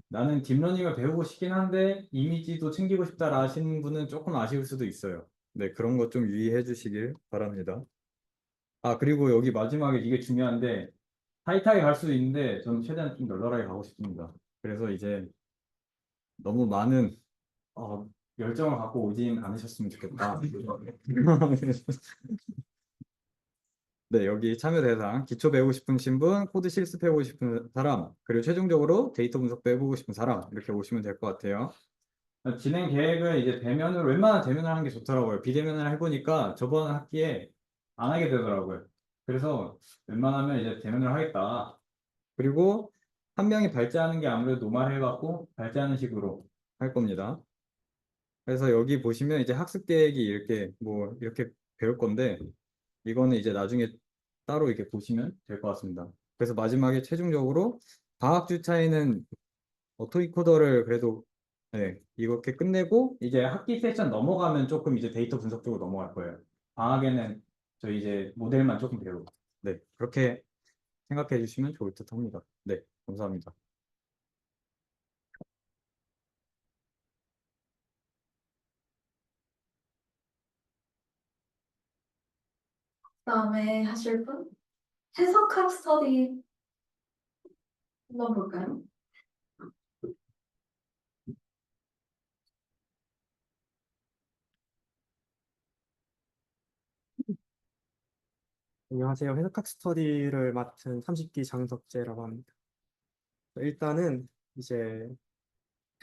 나는 딥러닝을 배우고 싶긴 한데 이미지도 챙기고 싶다라 하시는 분은 조금 아쉬울 수도 있어요. 네, 그런 것 좀 유의해 주시길 바랍니다. 아, 그리고 여기 마지막에 이게 중요한데 타이트하게 갈 수도 있는데 저는 최대한 좀 널널하게 가고 싶습니다. 그래서 이제 너무 많은 열정을 갖고 오진 않으셨으면 좋겠다. 네, 여기 참여 대상, 기초 배우고 싶으신 분, 코드 실습해보고 싶은 사람, 그리고 최종적으로 데이터 분석도 해보고 싶은 사람, 이렇게 오시면 될 것 같아요. 진행 계획은 이제 대면으로, 웬만한 대면을 하는 게 좋더라고요. 비대면을 해보니까 저번 학기에 안 하게 되더라고요. 그래서 웬만하면 이제 대면을 하겠다. 그리고 한 명이 발제하는 게 아무래도 노말해갖고 발제하는 식으로 할 겁니다. 그래서 여기 보시면 이제 학습 계획이 이렇게 뭐 이렇게 배울 건데 이거는 이제 나중에 따로 이렇게 보시면 될 것 같습니다. 그래서 마지막에 최종적으로 방학 주차에는 오토이코더를 그래도 네, 이렇게 끝내고 이제 학기 세션 넘어가면 조금 이제 데이터 분석 쪽으로 넘어갈 거예요. 방학에는 저희 이제 모델만 조금 배우고 네, 그렇게 생각해 주시면 좋을 듯 합니다. 네, 감사합니다. 그다음에 하실 분? 해석학 스터디 한번 볼까요? 안녕하세요. 해석학 스터디를 맡은 30기 장덕재라고 합니다. 일단은 이제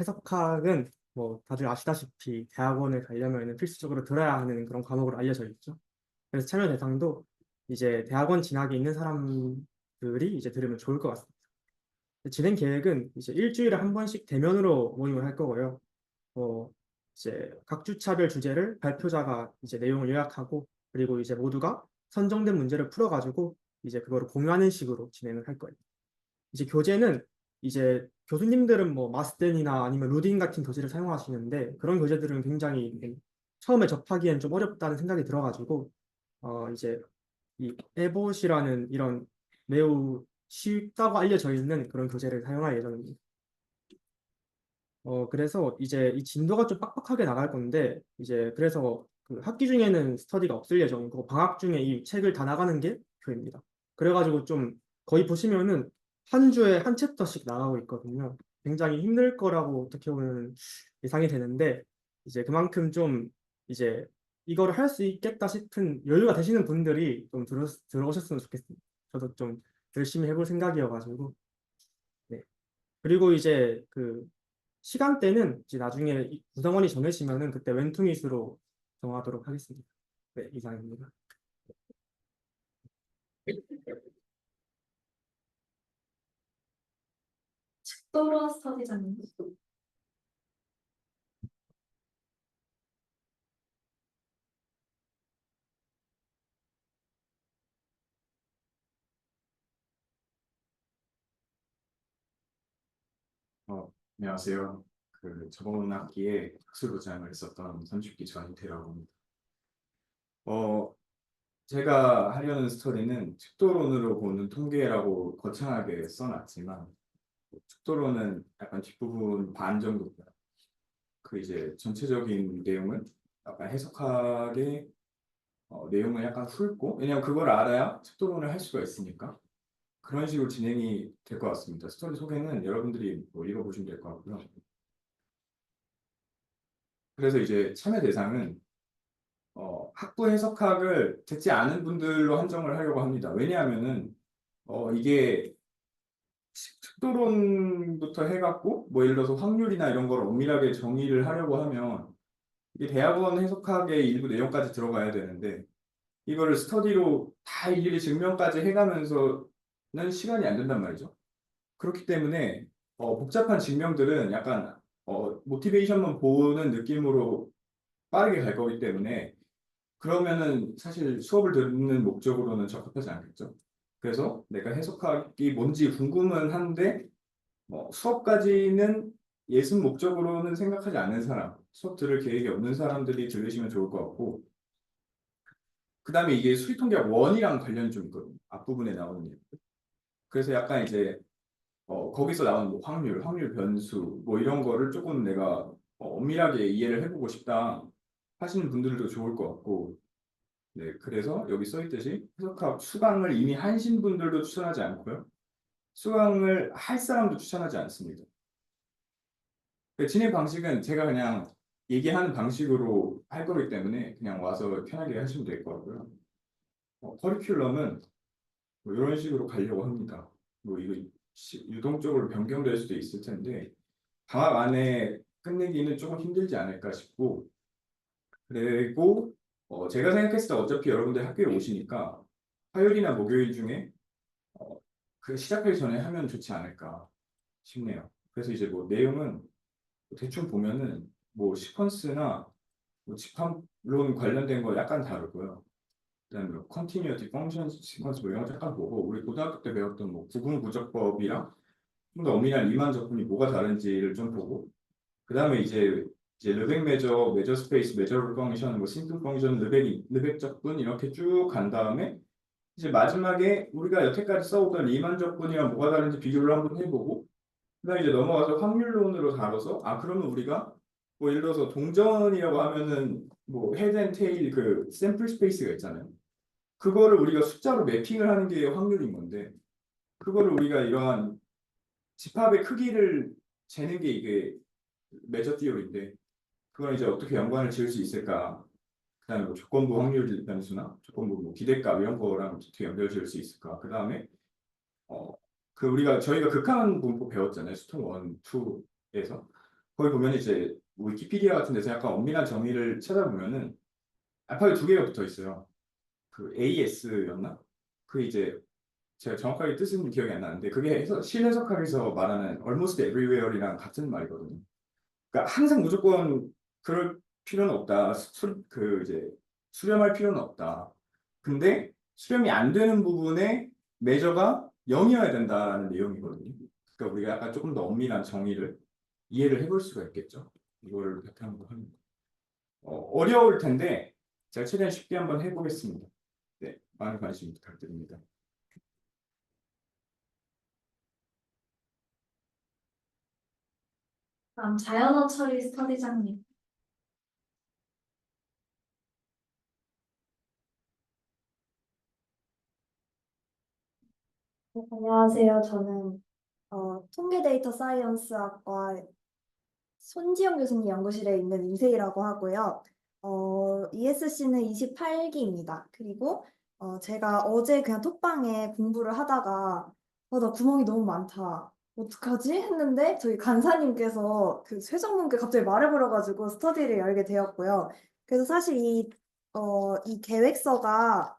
해석학은 뭐 다들 아시다시피 대학원에 가려면 필수적으로 들어야 하는 그런 과목으로 알려져 있죠. 그래서 참여 대상도 이제 대학원 진학에 있는 사람들이 이제 들으면 좋을 것 같습니다. 진행 계획은 이제 일주일에 한 번씩 대면으로 모임을 할 거고요. 어, 이제 각 주차별 주제를 발표자가 이제 내용을 요약하고 그리고 이제 모두가 선정된 문제를 풀어가지고 이제 그거를 공유하는 식으로 진행을 할 거예요. 이제 교재는 이제 교수님들은 뭐 마스덴이나 아니면 루딘 같은 교재를 사용하시는데 그런 교재들은 굉장히 처음에 접하기엔 좀 어렵다는 생각이 들어가지고 이제 이 에봇이라는 이런 매우 쉽다고 알려져 있는 그런 교재를 사용할 예정입니다. 그래서 이제 이 진도가 좀 빡빡하게 나갈 건데, 이제 그래서 그 학기 중에는 스터디가 없을 예정이고, 방학 중에 이 책을 다 나가는 게 목표입니다. 그래가지고 좀 거의 보시면은 한 주에 한 챕터씩 나가고 있거든요. 굉장히 힘들 거라고 어떻게 보면 예상이 되는데, 이제 그만큼 좀 이제 이거를 할 수 있겠다 싶은 여유가 되시는 분들이 좀 들어오셨으면 좋겠습니다. 저도 좀 열심히 해볼 생각이어가지고. 네. 그리고 이제 그 시간대는 이제 나중에 구성원이 정해지면은 그때 웬투밋으로 정하도록 하겠습니다. 네, 이상입니다. 또로 스터디장님. 안녕하세요. 저번 학기에 학술부장을 했었던 30기 전인태라고 합니다. 제가 하려는 스토리는 축도론으로 보는 통계라고 거창하게 써놨지만 축도론은 약간 뒷부분 반 정도고요. 그 이제 전체적인 내용은 약간 해석학의 내용을 약간 훑고 왜냐면 그걸 알아야 축도론을 할 수가 있으니까 그런 식으로 진행이 될 것 같습니다. 스토리 소개는 여러분들이 뭐 읽어보시면 될 것 같고요. 그래서 이제 참여 대상은 학부 해석학을 듣지 않은 분들로 한정을 하려고 합니다. 왜냐하면은 이게 특도론부터 해갖고 뭐 예를 들어서 확률이나 이런 걸 엄밀하게 정의를 하려고 하면 이게 대학원 해석학의 일부 내용까지 들어가야 되는데 이거를 스터디로 다 일일이 증명까지 해가면서는 시간이 안 된단 말이죠. 그렇기 때문에 복잡한 증명들은 약간 모티베이션만 보는 느낌으로 빠르게 갈 거기 때문에 그러면은 사실 수업을 듣는 목적으로는 적합하지 않겠죠. 그래서 내가 해석학이 뭔지 궁금은 한데 수업까지는 예습 목적으로는 생각하지 않는 사람, 수업 들을 계획이 없는 사람들이 들으시면 좋을 것 같고, 그 다음에 이게 수리통계학 1이랑 관련이 좀 있거든요. 앞부분에 나오는 게. 그래서 약간 이제 거기서 나오는 뭐 확률 변수 뭐 이런 거를 조금 내가 엄밀하게 이해를 해보고 싶다 하시는 분들도 좋을 것 같고, 네, 그래서 여기 써 있듯이 해석학 수강을 이미 하신 분들도 추천하지 않고요. 수강을 할 사람도 추천하지 않습니다. 그 진행 방식은 제가 그냥 얘기하는 방식으로 할 거기 때문에 그냥 와서 편하게 하시면 될 것 같고요. 커리큘럼은 뭐 이런 식으로 가려고 합니다. 뭐 이거 유동적으로 변경될 수도 있을 텐데 방학 안에 끝내기는 조금 힘들지 않을까 싶고, 그리고 제가 생각했을 때 어차피 여러분들 학교에 오시니까 화요일이나 목요일 중에 그 시작하기 전에 하면 좋지 않을까 싶네요. 그래서 이제 뭐 내용은 대충 보면은 뭐 시퀀스나 뭐 집합론 관련된 거 약간 다르고요. 그다음에 뭐 컨티뉴어티 펑션 시퀀스 뭐 이런 거 약간 보고, 우리 고등학교 때 배웠던 뭐 구분구조법이랑 좀 더 엄밀한 리만 접근이 뭐가 다른지를 좀 보고, 그다음에 이제 르벡 메저 스페이스, 메저러블 펑션, 뭐 심플 펑션, 르벡 접근 이렇게 쭉 간 다음에 이제 마지막에 우리가 여태까지 써오던 리만 접근이랑 뭐가 다른지 비교를 한번 해보고, 그다음에 이제 넘어가서 확률론으로 다뤄서 그러면 우리가 뭐 예를 들어서 동전이라고 하면은 뭐 헤드 앤 테일 그 샘플 스페이스가 있잖아요. 그거를 우리가 숫자로 매핑을 하는 게 확률인 건데, 그거를 우리가 이러한 집합의 크기를 재는 게 이게 메저 티어리인데, 그걸 이제 어떻게 연관을 지을 수 있을까? 그다음에 뭐 조건부 확률 변수나 조건부 뭐 기대값 이런 거랑 어떻게 연결 지을 수 있을까? 그다음에 저희가 극한 분포 배웠잖아요. 수통 1, 2에서. 거기 보면 이제 위키피디아 같은 데서 약간 엄밀한 정의를 찾아보면은 알파벳 2개가 붙어 있어요. 그 AS였나? 그 이제 제가 정확하게 뜻은 기억이 안 나는데 그게 실해석학에서 말하는 almost everywhere이랑 같은 말이거든요. 그러니까 항상 무조건 그럴 필요는 없다. 이제 수렴할 필요는 없다. 근데 수렴이 안 되는 부분에 메저가 0이어야 된다는 내용이거든요. 그러니까 우리가 약간 조금 더 엄밀한 정의를 이해를 해볼 수가 있겠죠. 이거를 바탕으로 하는 거. 어려울 텐데 제가 최대한 쉽게 한번 해보겠습니다. 네, 많은 관심 부탁드립니다. 다음 자연어 처리 스터디장님. 안녕하세요. 저는 통계 데이터 사이언스학과 손지영 교수님 연구실에 있는 임세희라고 하고요. ESC는 28기입니다. 그리고 제가 어제 그냥 톡방에 공부를 하다가 나 구멍이 너무 많다. 어떡하지? 했는데 저희 간사님께서 그 최종 문제 갑자기 말해버려가지고 스터디를 열게 되었고요. 그래서 사실 이 계획서가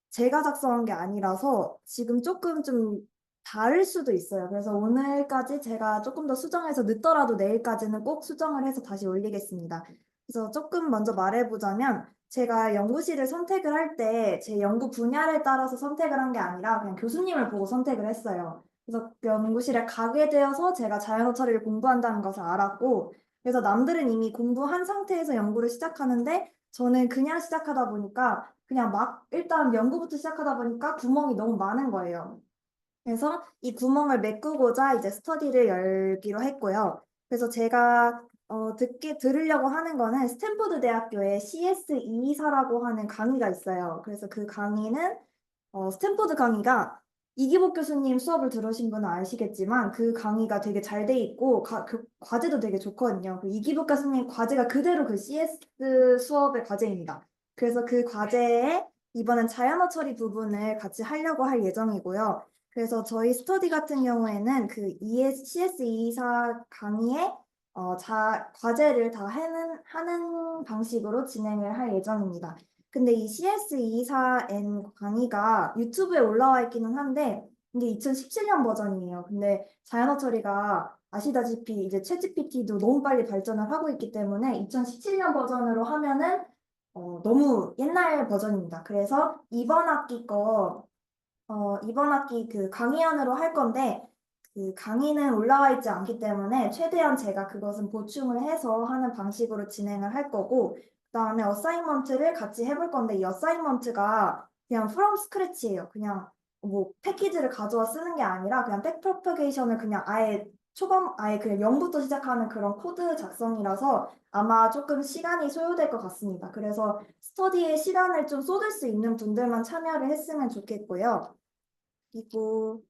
제가 작성한 게 아니라서 지금 조금 좀 다를 수도 있어요. 그래서 오늘까지 제가 조금 더 수정해서 늦더라도 내일까지는 꼭 수정을 해서 다시 올리겠습니다. 그래서 조금 먼저 말해보자면 제가 연구실을 선택을 할 때 제 연구 분야를 따라서 선택을 한 게 아니라 그냥 교수님을 보고 선택을 했어요. 그래서 연구실에 가게 되어서 제가 자연어 처리를 공부한다는 것을 알았고, 그래서 남들은 이미 공부한 상태에서 연구를 시작하는데 저는 그냥 시작하다 보니까 그냥 막 일단 연구부터 시작하다 보니까 구멍이 너무 많은 거예요. 그래서 이 구멍을 메꾸고자 이제 스터디를 열기로 했고요. 그래서 제가 들으려고 하는 거는 스탠포드 대학교의 CS224라고 하는 강의가 있어요. 그래서 그 강의는 스탠포드 강의가 이기복 교수님 수업을 들으신 분은 아시겠지만 그 강의가 되게 잘 돼 있고 그 과제도 되게 좋거든요. 그 이기복 교수님 과제가 그대로 그 CS 수업의 과제입니다. 그래서 그 과제에 이번엔 자연어 처리 부분을 같이 하려고 할 예정이고요. 그래서 저희 스터디 같은 경우에는 그 CS24 강의에 과제를 다 하는 방식으로 진행을 할 예정입니다. 근데 이 CS24N 강의가 유튜브에 올라와 있기는 한데 근데 2017년 버전이에요. 근데 자연어 처리가 아시다시피 이제 챗GPT도 너무 빨리 발전을 하고 있기 때문에 2017년 버전으로 하면은 너무 옛날 버전입니다. 그래서 이번 학기 그 강의안으로 할 건데 그 강의는 올라와 있지 않기 때문에 최대한 제가 그것은 보충을 해서 하는 방식으로 진행을 할 거고 그다음에 어사이먼트를 같이 해볼 건데 이 어사이먼트가 그냥 from scratch예요. 그냥 뭐 패키지를 가져와 쓰는 게 아니라 그냥 백프로퍼게이션을 그냥 아예 그냥 0부터 시작하는 그런 코드 작성이라서 아마 조금 시간이 소요될 것 같습니다. 그래서 스터디에 시간을 좀 쏟을 수 있는 분들만 참여를 했으면 좋겠고요. 그리고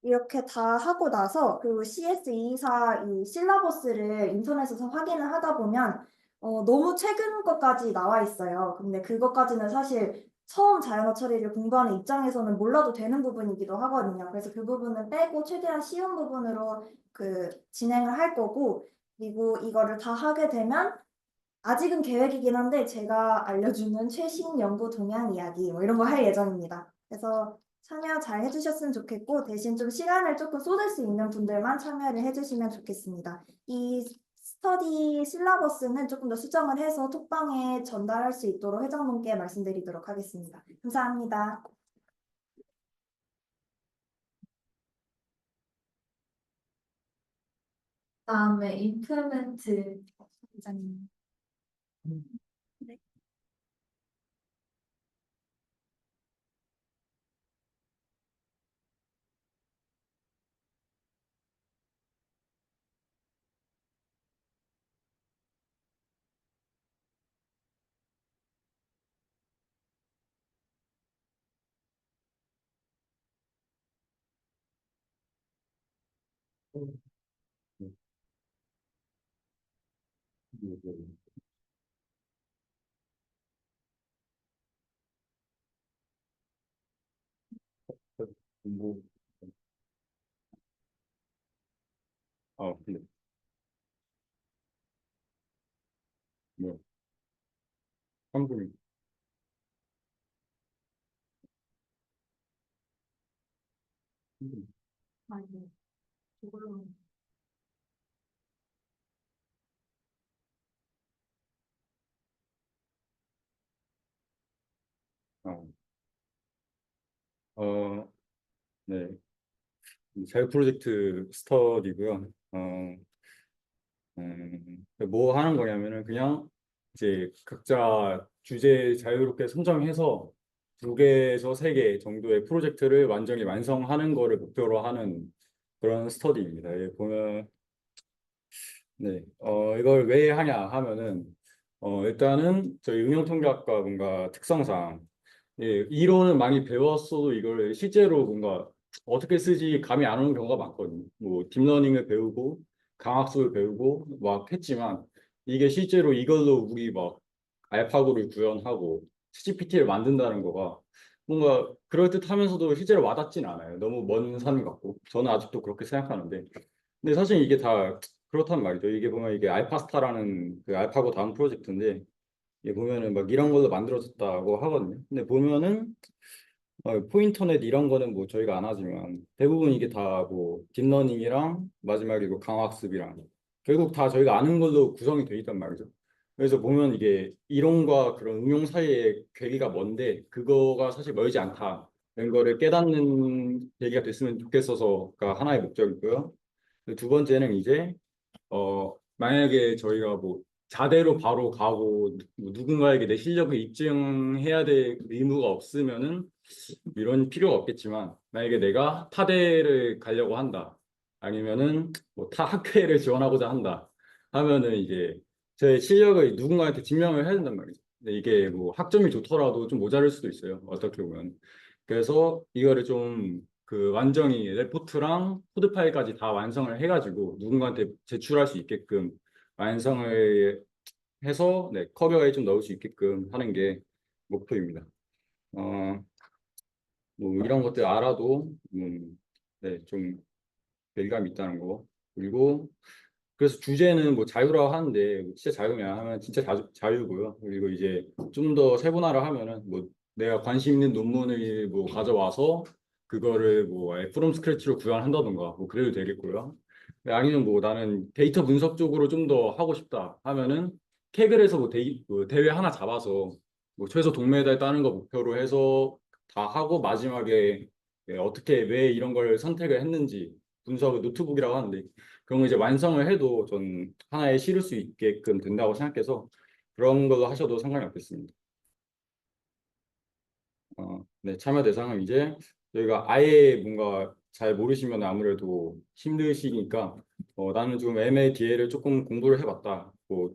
이렇게 다 하고 나서 그리고 CS224 이 실라버스를 인터넷에서 확인을 하다 보면 너무 최근 것까지 나와 있어요. 근데 그것까지는 사실 처음 자연어 처리를 공부하는 입장에서는 몰라도 되는 부분이기도 하거든요. 그래서 그 부분은 빼고 최대한 쉬운 부분으로 그 진행을 할 거고 그리고 이거를 다 하게 되면 아직은 계획이긴 한데 제가 알려주는 최신 연구 동향 이야기 뭐 이런 거 할 예정입니다. 그래서 참여 잘 해주셨으면 좋겠고 대신 좀 시간을 조금 쏟을 수 있는 분들만 참여를 해주시면 좋겠습니다. 이 스터디 실라버스는 조금 더 수정을 해서 톡방에 전달할 수 있도록 회장님께 말씀드리도록 하겠습니다. 감사합니다. 다음에 임플멘트 회장님. 뭐, 근데 뭐 3분 아니, 그걸로. 어, 어, 네. 자유 프로젝트 스터디고요. 뭐 하는 거냐면은 그냥 이제 각자 주제 자유롭게 선정해서 2개에서 3개 정도의 프로젝트를 완전히 완성하는 거를 목표로 하는 그런 스터디입니다. 보면 네, 이걸 왜 하냐 하면은 일단은 저희 응용통계학과 뭔가 특성상 이론은 많이 배웠어도 이걸 실제로 뭔가 어떻게 쓰지 감이 안 오는 경우가 많거든요. 뭐 딥러닝을 배우고 강학습을 배우고 막 했지만 이게 실제로 이걸로 우리 막 알파고를 구현하고 ChatGPT를 만든다는 거가 뭔가 그럴듯하면서도 실제로 와닿진 않아요. 너무 먼 산 같고 저는 아직도 그렇게 생각하는데 근데 사실 이게 다 그렇단 말이죠. 이게 보면 이게 알파스타라는 그 알파고 다음 프로젝트인데 이게 보면은 막 이런 걸로 만들어졌다고 하거든요. 근데 보면은 포인터넷 이런 거는 뭐 저희가 안 하지만 대부분 이게 다 뭐 딥러닝이랑 마지막에 뭐 강학습이랑 결국 다 저희가 아는 걸로 구성이 돼 있단 말이죠. 그래서 보면 이게 이론과 그런 응용 사이의 괴리가 먼데 그거가 사실 멀지 않다. 이런 거를 깨닫는 계기가 됐으면 좋겠어서가 하나의 목적이고요. 두 번째는 이제 만약에 저희가 뭐 자대로 바로 가고 누군가에게 내 실력을 입증해야 될 의무가 없으면은 이런 필요가 없겠지만 만약에 내가 타대를 가려고 한다 아니면은 뭐 타 학회를 지원하고자 한다 하면은 이제 제 실력을 누군가한테 증명을 해야 된단 말이죠. 근데 이게 뭐 학점이 좋더라도 좀 모자랄 수도 있어요. 어떻게 보면. 그래서 이거를 좀 그 완전히 레포트랑 코드 파일까지 다 완성을 해가지고 누군가한테 제출할 수 있게끔 완성을 해서 네, 커리어에 좀 넣을 수 있게끔 하는 게 목표입니다. 어, 뭐 이런 것들 알아도 네, 좀 괴리감이 있다는 거. 그리고 그래서 주제는 뭐 자유라고 하는데 진짜 자유냐 하면 진짜 자유고요. 그리고 이제 좀 더 세분화를 하면은 뭐 내가 관심 있는 논문을 뭐 가져와서 그거를 뭐 아예 프롬 스크래치로 구현한다던가 뭐 그래도 되겠고요. 아니면 뭐 나는 데이터 분석 쪽으로 좀 더 하고 싶다 하면은 케글에서 뭐 대회 하나 잡아서 뭐 최소 동메달 따는 거 목표로 해서 다 하고 마지막에 어떻게 왜 이런 걸 선택을 했는지 분석 노트북이라고 하는데 그런 거 이제 완성을 해도 전 하나에 실을 수 있게끔 된다고 생각해서 그런 걸로 하셔도 상관이 없겠습니다. 네, 참여 대상은 이제 저희가 아예 뭔가 잘 모르시면 아무래도 힘드시니까 나는 좀 MLDA를 조금 공부를 해봤다. 뭐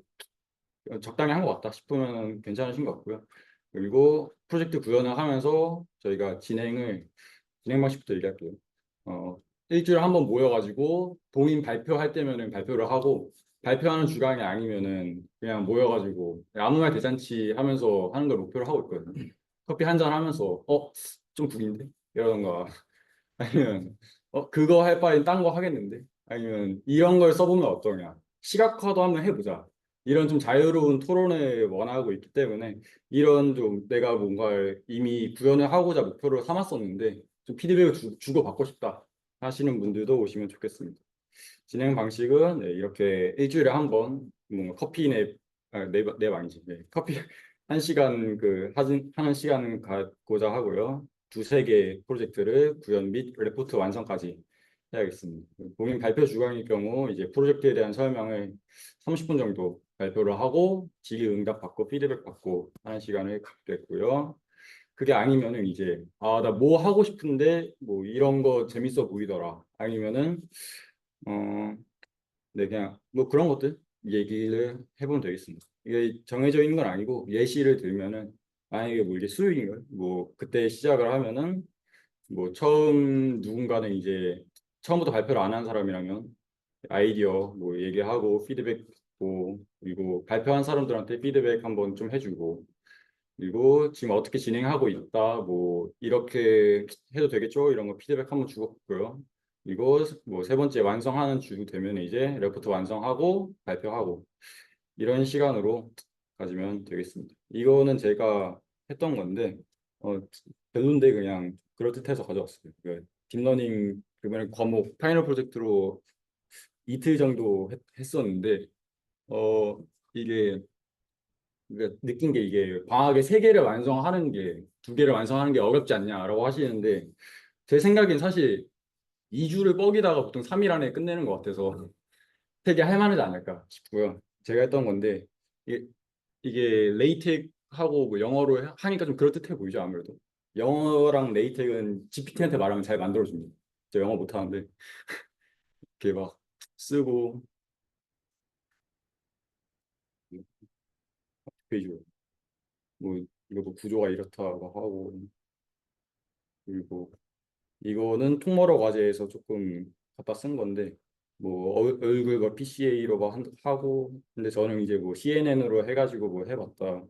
적당히 한 것 같다 싶으면 괜찮으신 것 같고요. 그리고 프로젝트 구현을 하면서 저희가 진행 방식부터 얘기할게요. 일주일에 한 번 모여가지고 동인 발표할 때면은 발표를 하고 발표하는 주간이 아니면은 그냥 모여가지고 아무 말 대잔치 하면서 하는 걸 목표로 하고 있거든요. 커피 한 잔 하면서 좀 구린데 이러던가 아니면 그거 할 바엔 딴 거 하겠는데 아니면 이런 걸 써보면 어떠냐 시각화도 한번 해보자 이런 좀 자유로운 토론을 원하고 있기 때문에 이런 좀 내가 뭔가를 이미 구현을 하고자 목표를 삼았었는데 좀 피드백을 주고받고 싶다 하시는 분들도 오시면 좋겠습니다. 진행 방식은 네, 이렇게 일주일에 한 번 뭔가 랩 아니지 커피 한 시간 하는 시간 갖고자 하고요. 두세 개 프로젝트를 구현 및 레포트 완성까지 해야겠습니다. 본인 발표 주간일 경우 이제 프로젝트에 대한 설명을 30분 정도 발표를 하고 질의 응답 받고 피드백 받고 하는 시간을 갖게 됐고요. 그게 아니면은 이제 나 뭐 하고 싶은데 뭐 이런 거 재밌어 보이더라. 아니면은 어 네, 그냥 뭐 그런 것들 얘기를 해보면 되겠습니다. 이게 정해져 있는 건 아니고 예시를 들면은 만약에 뭐 이게 수요일인 거예요. 뭐 그때 시작을 하면은 뭐 처음 누군가는 이제 처음부터 발표를 안 한 사람이라면 아이디어 뭐 얘기하고 피드백 고 그리고 발표한 사람들한테 피드백 한번 좀 해주고 그리고 지금 어떻게 진행하고 있다 뭐 이렇게 해도 되겠죠 이런 거 피드백 한번 주고요. 그리고 뭐 세 번째 완성하는 주 되면 이제 레포트 완성하고 발표하고 이런 시간으로 가지면 되겠습니다. 이거는 제가 했던 건데 별론데 그냥 그럴듯해서 가져왔어요. 그 딥러닝 그러면 과목 파이널 프로젝트로 이틀 정도 했었는데 어 이게 그러니까 느낀 게 이게 방학에 세 개를 완성하는 게 두 개를 완성하는 게 어렵지 않냐라고 하시는데 제 생각엔 사실 2주를 뻐기다가 보통 3일 안에 끝내는 것 같아서 되게 할 만하지 않을까 싶고요. 제가 했던 건데 이게, 이게 레이텍하고 뭐 영어로 하니까 좀 그럴듯해 보이죠 아무래도. 영어랑 레이텍은 GPT한테 말하면 잘 만들어줍니다. 저 영어 못하는데 이렇게 막 쓰고 페이지로 뭐 이거 뭐 구조가 이렇다고 하고 그리고 이거는 통머러 과제에서 조금 갖다 쓴 건데 뭐 얼굴과 PCA로 하고 근데 저는 이제 뭐 CNN으로 해가지고 뭐 해봤다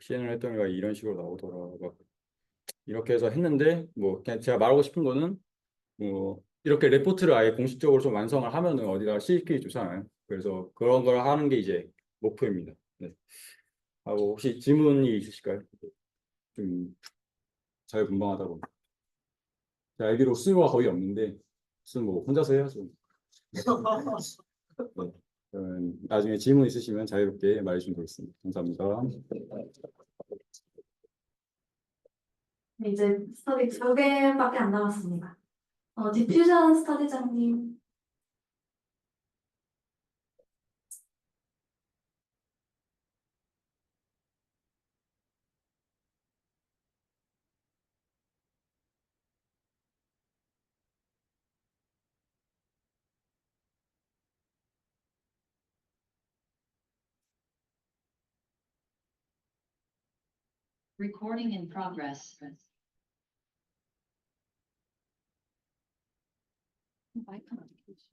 CNN 했더니 이런 식으로 나오더라 이렇게 해서 했는데 뭐 그냥 제가 말하고 싶은 거는 뭐 이렇게 레포트를 아예 공식적으로 좀 완성을 하면은 어디다가 실기 좋잖아요. 그래서 그런 걸 하는 게 이제 목표입니다. 네. 하고 혹시 질문이 있으실까요? 좀 잘 분방하다고. 제가 알기로 수요가 거의 없는데 무슨 뭐 혼자서 해야죠. 네. 나중에 질문 있으시면 자유롭게 말해주시면 되겠습니다. 감사합니다. 네, 이제 스터디 두 개밖에 안 남았습니다. 디퓨전 스터디장님. Recording in progress. 마이크 안 켜지.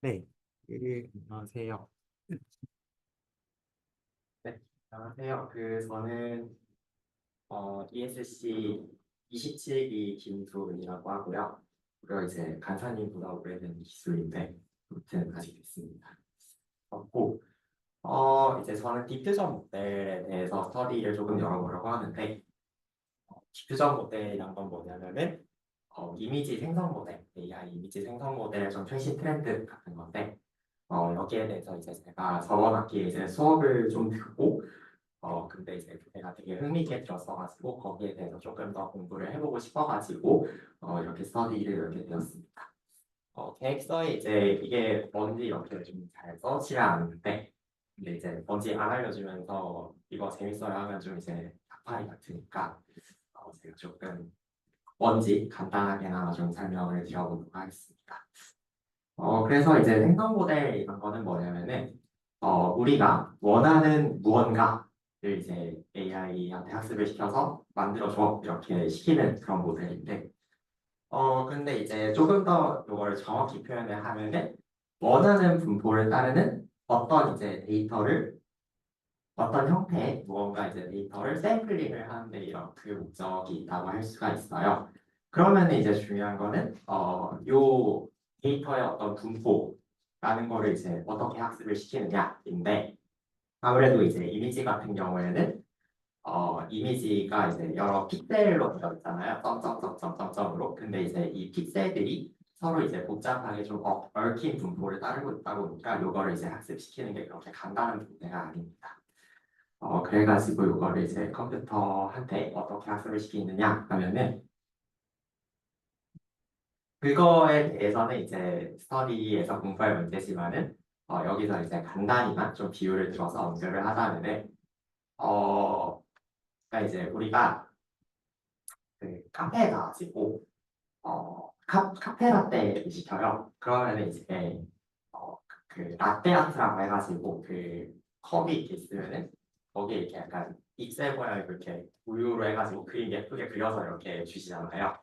네, 안녕하세요. 네, 안녕하세요. 저는 ESC 27기 김도은이라고 하고요. 그리고 이제 간사님보다 오래된 기술인데 아무튼 아직 됐습니다. 고 이제 저는 디퓨전 모델에 대해서 스터디를 조금 열어보려고 하는데 디퓨전 모델이란 건 뭐냐면은 이미지 생성 모델, AI 이미지 생성 모델의 좀 최신 트렌드 같은 건데 여기에 대해서 이제 제가 저번 학기에 이제 수업을 좀 듣고 근데 이제 제가 되게 흥미있게 들었어가지고 거기에 대해서 조금 더 공부를 해보고 싶어가지고 이렇게 스터디를 열게 되었습니다. 계획서에 이제 이게 뭔지 이렇게 좀 잘 써지지 않는데 근데 이제 뭔지 안 알려주면서 이거 재밌어요 하면 좀 이제 닭파리 같으니까 제가 조금 뭔지 간단하게나마 좀 설명을 드려보도록 하겠습니다. 그래서 이제 생성 모델 이런 거는 뭐냐면은 우리가 원하는 무언가를 이제 AI한테 학습을 시켜서 만들어줘 이렇게 시키는 그런 모델인데 근데 이제 조금 더 이걸 정확히 표현을 하면은 원하는 분포를 따르는 어떤 이제 데이터를 어떤 형태의 무언가 이제 데이터를 샘플링을 하는데 이런 그 목적이 있다고 할 수가 있어요. 그러면 이제 중요한 거는 요 데이터의 어떤 분포라는 거를 이제 어떻게 학습을 시키느냐인데 아무래도 이제 이미지 같은 경우에는 이미지가 이제 여러 픽셀로 되어 있잖아요. 점점점점점점으로. 근데 이제 이 픽셀들이 서로 이제 복잡하게 좀 얽힌 분포를 따르고 있다 보니까 요거를 이제 학습시키는 게 그렇게 간단한 문제가 아닙니다. 그래가지고 요거를 이제 컴퓨터한테 어떻게 학습을 시키느냐 하면은 그거에 대해서는 이제 스터디에서 공부할 문제지만은 여기서 이제 간단히만 좀 비유를 들어서 언급을 하자면은 그러니까 이제 우리가 그 카페에 가가지고 카페 라떼를 시켜요. 그러면 이제 그 라떼 아트라고 해가지고 그 컵이 이렇게 있으면은 거기에 이렇게 약간 잎새 모양 이렇게 우유로 해가지고 그림 예쁘게 그려서 이렇게 주시잖아요.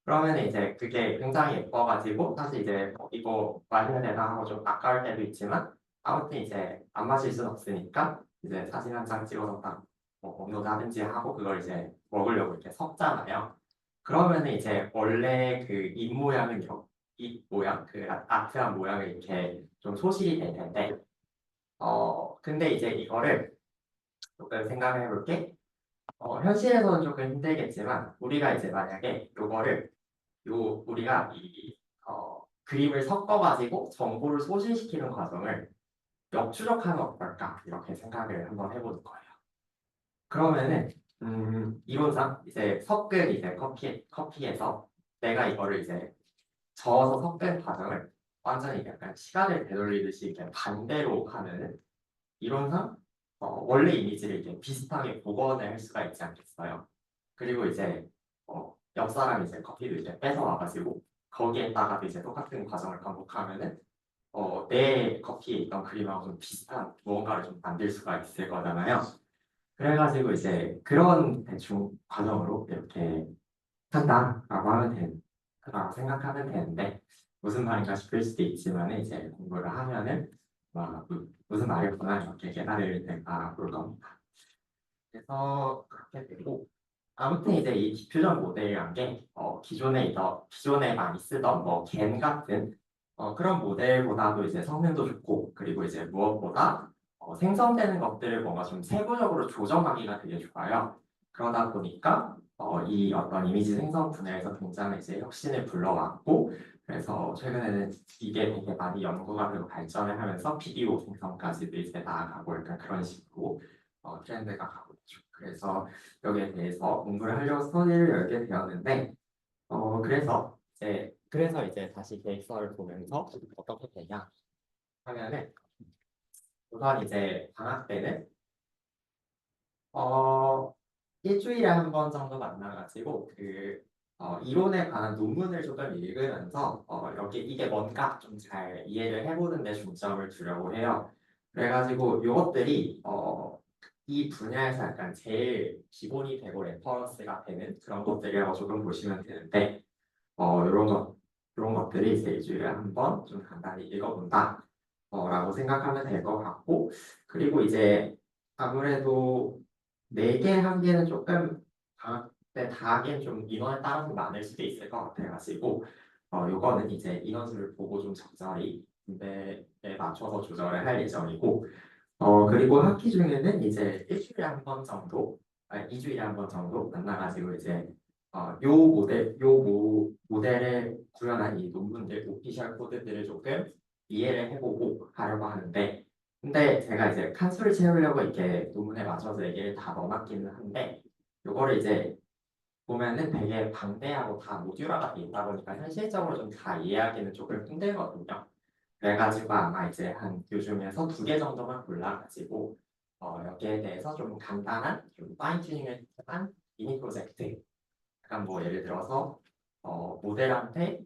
그러면 이제 그게 굉장히 예뻐가지고 사실 이제 이거 마셔야 되나 하고 좀 아까울 때도 있지만 아무튼 이제 안 마실 순 없으니까 이제 사진 한 장 찍어서 딱 업로드하든지 하고 그걸 이제 먹으려고 이렇게 섞잖아요. 그러면 이제 원래 그 잎 모양은 잎 모양 그 아트한 모양을 이렇게 좀 소실이 될 텐데 근데 이제 이거를 조금 생각해 볼게. 현실에서는 조금 힘들겠지만 우리가 이제 만약에 요거를 우리가 이 그림을 섞어가지고 정보를 소실시키는 과정을 역추적하면 어떨까 이렇게 생각을 한번 해보는 거예요. 그러면은 이론상 이제 섞은 이제 커피에서 내가 이거를 이제 저어서 섞은 과정을 완전히 약간 시간을 되돌리듯이 이렇게 반대로 하면은 이론상 원래 이미지를 이렇게 비슷하게 복원을 할 수가 있지 않겠어요. 그리고 이제 옆 사람이 이제 커피를 이제 뺏어 와가지고 거기에다가 이제 똑같은 과정을 반복하면은 내 커피에 있던 그림하고 좀 비슷한 무언가를 좀 만들 수가 있을 거잖아요. 그래가지고 이제 그런 대충 과정으로 이렇게 한다라고 하면 그라고 생각하면 되는데 무슨 말인가 싶을 수도 있지만 이제 공부를 하면은 무슨 말이구나 이렇게 깨달을 때가 올 겁니다. 그래서 그렇게 되고 아무튼 이제 이 디퓨전 모델이란 게 기존에 많이 쓰던 겐 같은 그런 모델보다도 이제 성능도 좋고 그리고 이제 무엇보다 생성되는 것들을 뭔가 좀 세부적으로 조정하기가 되게 좋아요. 그러다 보니까 이 어떤 이미지 생성 분야에서 굉장히 이제 혁신을 불러왔고 그래서 최근에는 이게 되게 많이 연구가 되고 발전을 하면서 비디오 생성까지도 이제 나아가고 약간 그런 식으로 트렌드가 가고 있죠. 그래서 여기에 대해서 공부를 하려고 스터디를 열게 되었는데 그래서 이제 다시 계획서를 보면서 어떻게 되냐 하면은 우선 이제 방학 때는 일주일에 한 번 정도 만나가지고 이론에 관한 논문을 조금 읽으면서 이게 뭔가 좀 잘 이해를 해보는 데 중점을 두려고 해요. 그래가지고 이것들이 이 분야에서 약간 제일 기본이 되고 레퍼런스가 되는 그런 것들이라고 조금 보시면 되는데 이런 것들이 이제 일주일에 한 번 좀 간단히 읽어본다 라고 생각하면 될 것 같고 그리고 이제 아무래도 4개 하기에는 조금 다 하기엔 좀 인원에 따라서 많을 수도 있을 것 같아가지고 요거는 이제 인원수를 보고 좀 적절히 분배에 맞춰서 조절을 할 예정이고 그리고 학기 중에는 이제 일주일에 한 번 정도, 아니 2주일에 한 번 정도 만나가지고 이제 모델에 구현한 이 논문들, 오피셜 코드들을 조금 이해를 해보고 하려고 하는데, 근데 제가 이제 칸수를 채우려고 이렇게 논문에 맞춰서 얘기를 다 넣어놨기는 한데, 요거를 이제 보면은 되게 방대하고 다 모듈화가 돼 있다 보니까 현실적으로 좀 다 이해하기는 조금 힘들거든요. 그래가지고 아마 이제 한 요 중에서 2개 정도만 골라가지고 여기에 대해서 좀 간단한 좀 파인 튜닝을 한 미니 프로젝트, 약간 뭐 예를 들어서 모델한테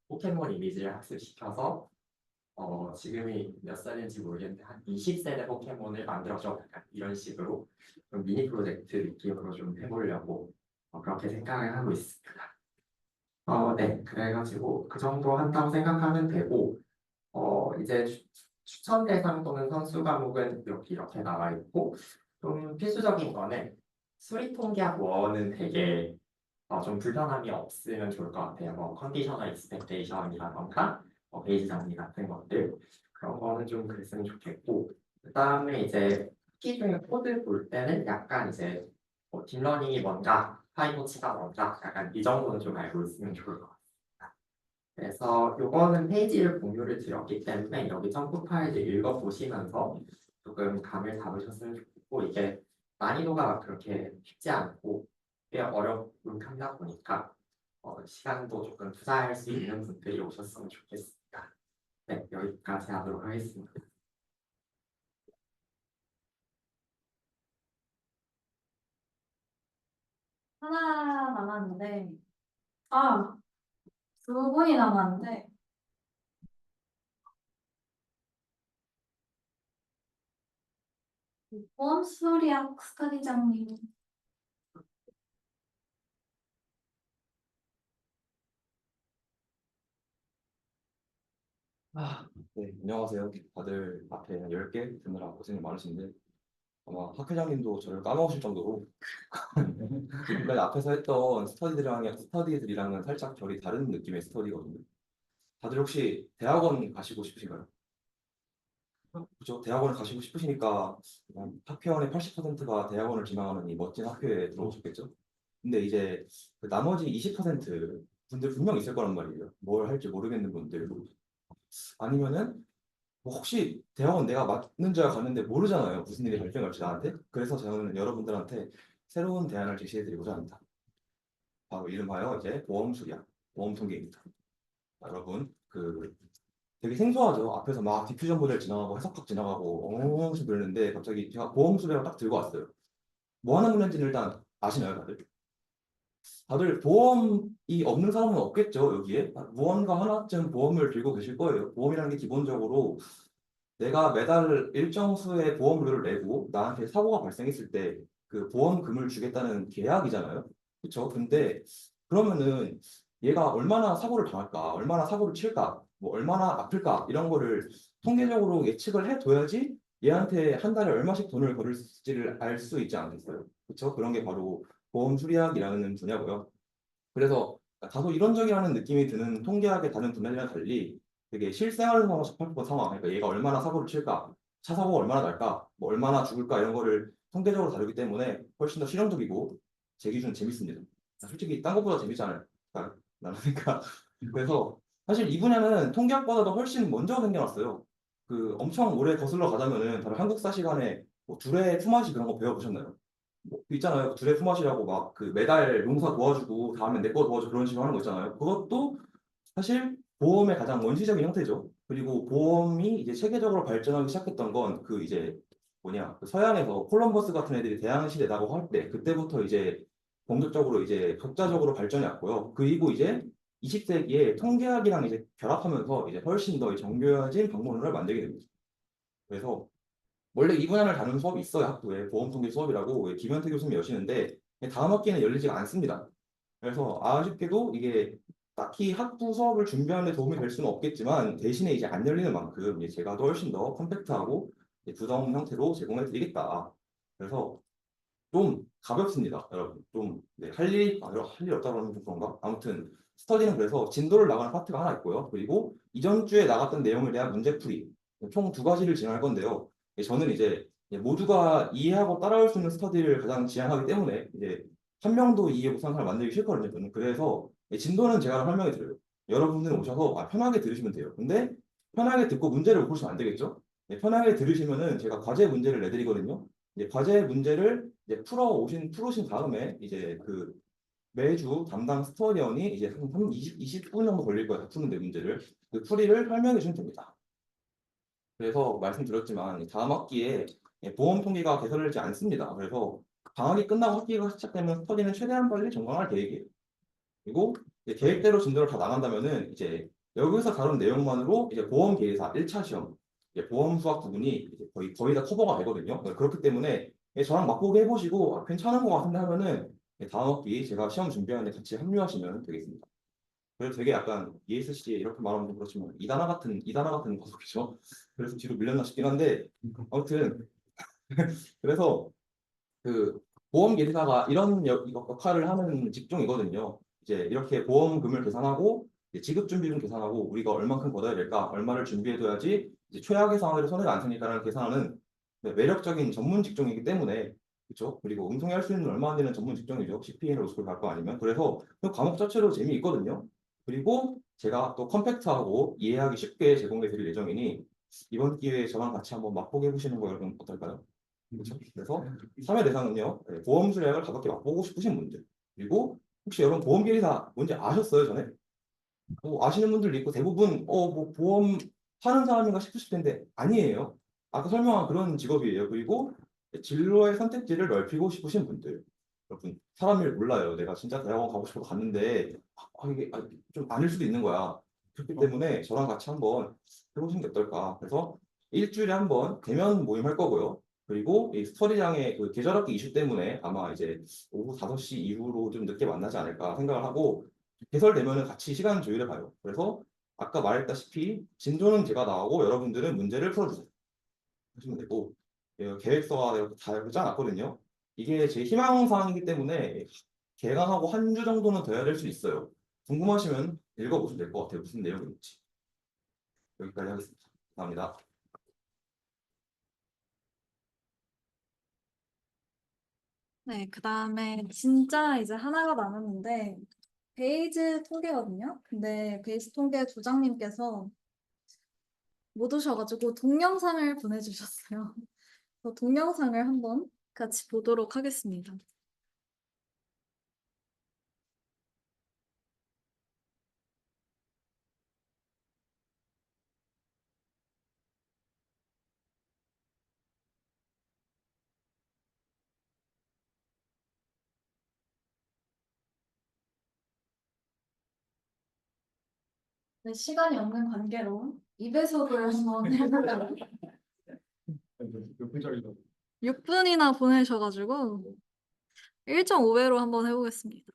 포켓몬 이미지를 학습시켜서 지금이 몇 살인지 모르겠는데 한 20세대 포켓몬을 만들어줘, 약간 이런 식으로 좀 미니 프로젝트 느낌으로 좀 해보려고 그렇게 생각을 하고 있습니다. 네, 그래가지고 그 정도 한다고 생각하면 되고 이제 추천 대상 또는 선수 과목은 이렇게 나와 있고, 좀 필수적인 거는 수리통계학 원은 되게 좀 불편함이 없으면 좋을 것 같아요. 뭐 컨디셔널 익스펙테이션이라던가 베이지 정리 같은 것들, 그런 거는 좀 그랬으면 좋겠고, 그다음에 이제 특기 중에 코드 볼 때는 약간 이제 딥러닝이 뭔가 파이보치가 뭔가 약간 이 정도는 좀 알고 있으면 좋을 것 같습니다. 그래서 요거는 페이지를 공유를 드렸기 때문에 여기 첨부 파일을 읽어보시면서 조금 감을 잡으셨으면 좋겠고, 이게 난이도가 막 그렇게 쉽지 않고 꽤 어려운 하다 보니까 시간도 조금 투자할 수 있는 분들이 오셨으면 좋겠습니다. 네, 여기까지 하도록 하겠습니다. 하나 남았는데, 아, 2분이 남았는데, 보험수리학 스터디장님. 네, 안녕하세요. 다들 앞에 10개 듣느라 고생이 많으신데 아마 학회장님도 저를 까먹으실 정도로 지금까지 앞에서 했던 스터디들이랑은 살짝 결이 다른 느낌의 스터디거든요. 다들 혹시 대학원 가시고 싶으신가요? 그죠? 대학원을 가시고 싶으시니까 학회원의 80%가 대학원을 지망하는 이 멋진 학교에 들어오셨겠죠? 근데 이제 그 나머지 20% 분들 분명 있을 거란 말이에요. 뭘 할지 모르겠는 분들. 아니면은 뭐 혹시 대학원 내가 맞는 줄 알고 갔는데 모르잖아요. 무슨 일이 발생할지 나한테. 그래서 저는 여러분들한테 새로운 대안을 제시해드리고자 합니다. 바로 이름하여 이제 보험수리학, 보험통계입니다. 여러분 되게 생소하죠. 앞에서 막 디퓨전 모델 지나가고 해석학 지나가고 엄청 그러는데 갑자기 제가 보험수리학을 딱 들고 왔어요. 뭐 하는 문제인지는 일단 아시나요, 다들? 다들 보험이 없는 사람은 없겠죠, 여기에? 무언가 하나쯤 보험을 들고 계실 거예요. 보험이라는 게 기본적으로 내가 매달 일정 수의 보험료를 내고 나한테 사고가 발생했을 때 그 보험금을 주겠다는 계약이잖아요. 그렇죠? 근데 그러면은 얘가 얼마나 사고를 당할까, 얼마나 사고를 칠까, 뭐 얼마나 아플까 이런 거를 통계적으로 예측을 해둬야지 얘한테 한 달에 얼마씩 돈을 걸을지를 알 수 있지 않겠어요? 그렇죠? 그런 게 바로 보험 수리학이라는 분야고요. 그래서 다소 이론적이라는 느낌이 드는 통계학의 다른 분야들이랑 달리 되게 실생활에서 접할 상황, 그러니까 얘가 얼마나 사고를 칠까, 차 사고가 얼마나 날까, 뭐 얼마나 죽을까 이런 거를 통계적으로 다루기 때문에 훨씬 더 실용적이고 제 기준은 재밌습니다. 솔직히 딴 것보다 재밌잖아요. 나는 그러니까 그래서 사실 이 분야는 통계학보다도 훨씬 먼저 생겨났어요. 그 엄청 오래 거슬러 가자면은 다들 한국사 시간에 뭐 둘의 품앗이 그런 거 배워보셨나요? 뭐 있잖아요. 둘의 품앗이라고 막 그 매달 농사 도와주고 다음에 내 거 도와주고 그런 식으로 하는 거 있잖아요. 그것도 사실 보험의 가장 원시적인 형태죠. 그리고 보험이 이제 체계적으로 발전하기 시작했던 건 그 이제 그 서양에서 콜럼버스 같은 애들이 대항시대라고 할 때 그때부터 이제 본격적으로 이제 독자적으로 발전해 왔고요. 그리고 이제 20세기에 통계학이랑 이제 결합하면서 이제 훨씬 더 정교해진 방법론을 만들게 됩니다. 그래서 원래 이 분야를 다루는 수업이 있어요. 학부에 보험통계 수업이라고 김현태 교수님이 여시는데 다음 학기에는 열리지가 않습니다. 그래서 아쉽게도 이게 딱히 학부 수업을 준비하는 데 도움이 될 수는 없겠지만 대신에 이제 안 열리는 만큼 이제 제가 더 훨씬 더 컴팩트하고 이제 부정 형태로 제공해 드리겠다. 그래서 좀 가볍습니다, 여러분. 좀, 네, 할 일 없다 그러면 좀 그런가? 아무튼, 스터디는 그래서 진도를 나가는 파트가 하나 있고요. 그리고 이전 주에 나갔던 내용에 대한 문제풀이. 총 두 가지를 진행할 건데요. 저는 이제 모두가 이해하고 따라올 수 있는 스터디를 가장 지향하기 때문에 이제 한 명도 이해 못하는 사람 만들기 싫거든요. 저는 그래서 진도는 제가 설명해 드려요. 여러분들은 오셔서 편하게 들으시면 돼요. 근데 편하게 듣고 문제를 못 풀시면 안 되겠죠? 편하게 들으시면은 제가 과제 문제를 내드리거든요. 이제 과제 문제를 이제 풀으신 다음에 이제 그 매주 담당 스터디언이 이제 한 20분 정도 걸릴 거예요. 다 푸는데 문제를. 그 풀이를 설명해 주시면 됩니다. 그래서 말씀드렸지만 이 다음 학기에 보험 통계가 개설되지 않습니다. 그래서 방학이 끝나고 학기가 시작되면 스터디는 최대한 빨리 전공할 계획이에요. 그리고 이제 계획대로 진도를 다 나간다면은 이제 여기서 다룬 내용만으로 이제 보험 계사 1차 시험, 이제 보험 수학 부분이 이제 거의 다 커버가 되거든요. 그렇기 때문에 저랑 맛보기 해보시고 괜찮은 것 같은데 하면은 다음 학기 제가 시험 준비하는데 같이 합류하시면 되겠습니다. 그래서 되게 약간 ESC에 이렇게 말하면 좀 그렇지만 이단화 같은 거죠. 그래서 뒤로 밀렸나 싶긴 한데 아무튼 그래서 그 보험 계사가 이런 역할을 하는 직종이거든요. 이제 이렇게 보험금을 계산하고 이제 지급 준비금 계산하고 우리가 얼만큼 걷어야 될까, 얼마를 준비해둬야지 이제 최악의 상황에서 손해가 안 생길까라는 계산하는 매력적인 전문 직종이기 때문에 그렇죠. 그리고 응통이 할 수 있는 얼마 안 되는 전문 직종이죠. CPA 로스쿨 갈 거 아니면 그래서 그 과목 자체로 재미있거든요. 그리고 제가 또 컴팩트하고 이해하기 쉽게 제공해 드릴 예정이니 이번 기회에 저랑 같이 한번 맛보게 해보시는 거 여러분 어떨까요? 그렇죠? 그래서 3회 대상은요, 보험 수량을 가볍게 맛보고 싶으신 분들. 그리고 혹시 여러분 보험 계리사 뭔지 아셨어요, 전에? 아시는 분들도 있고 대부분 뭐 보험 하는 사람인가 싶으실 텐데 아니에요. 아까 설명한 그런 직업이에요. 그리고 진로의 선택지를 넓히고 싶으신 분들. 여러분 사람 일 몰라요. 내가 진짜 대학원 가고 싶어서 갔는데 이게 좀 아닐 수도 있는 거야. 그렇기 때문에 저랑 같이 한번 해보시는 게 어떨까. 그래서 일주일에 한 번 대면 모임 할 거고요. 그리고 이 스터디장의 그 계절학기 이슈 때문에 아마 이제 오후 5시 이후로 좀 늦게 만나지 않을까 생각을 하고 개설되면은 같이 시간 조율해 봐요. 그래서 아까 말했다시피 진도는 제가 나오고 여러분들은 문제를 풀어주세요. 하시면 되고 계획서가 내가 다 이렇게 짜놨거든요. 이게 제 희망사항이기 때문에 개강하고 한 주 정도는 더 해야 될 수 있어요. 궁금하시면 읽어보시면 될 것 같아요. 무슨 내용인지. 여기까지 하겠습니다. 감사합니다. 네, 그 다음에 진짜 이제 하나가 남았는데 베이즈 통계거든요. 근데 베이즈 통계 부장님께서 못 오셔가지고 동영상을 보내주셨어요. 그래서 동영상을 한번 같이 보도록 하겠습니다. 네, 시간이 없는 관계로 2배속을 한번 해보려고 6분이나 보내셔가지고 1.5배로 한번 해보겠습니다.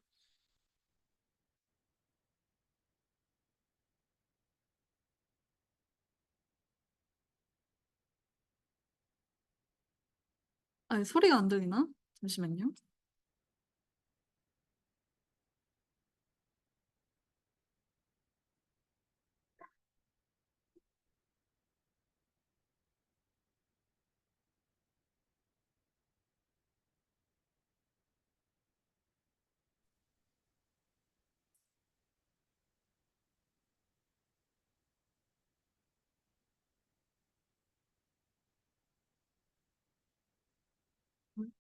아니, 소리가 안 들리나? 잠시만요.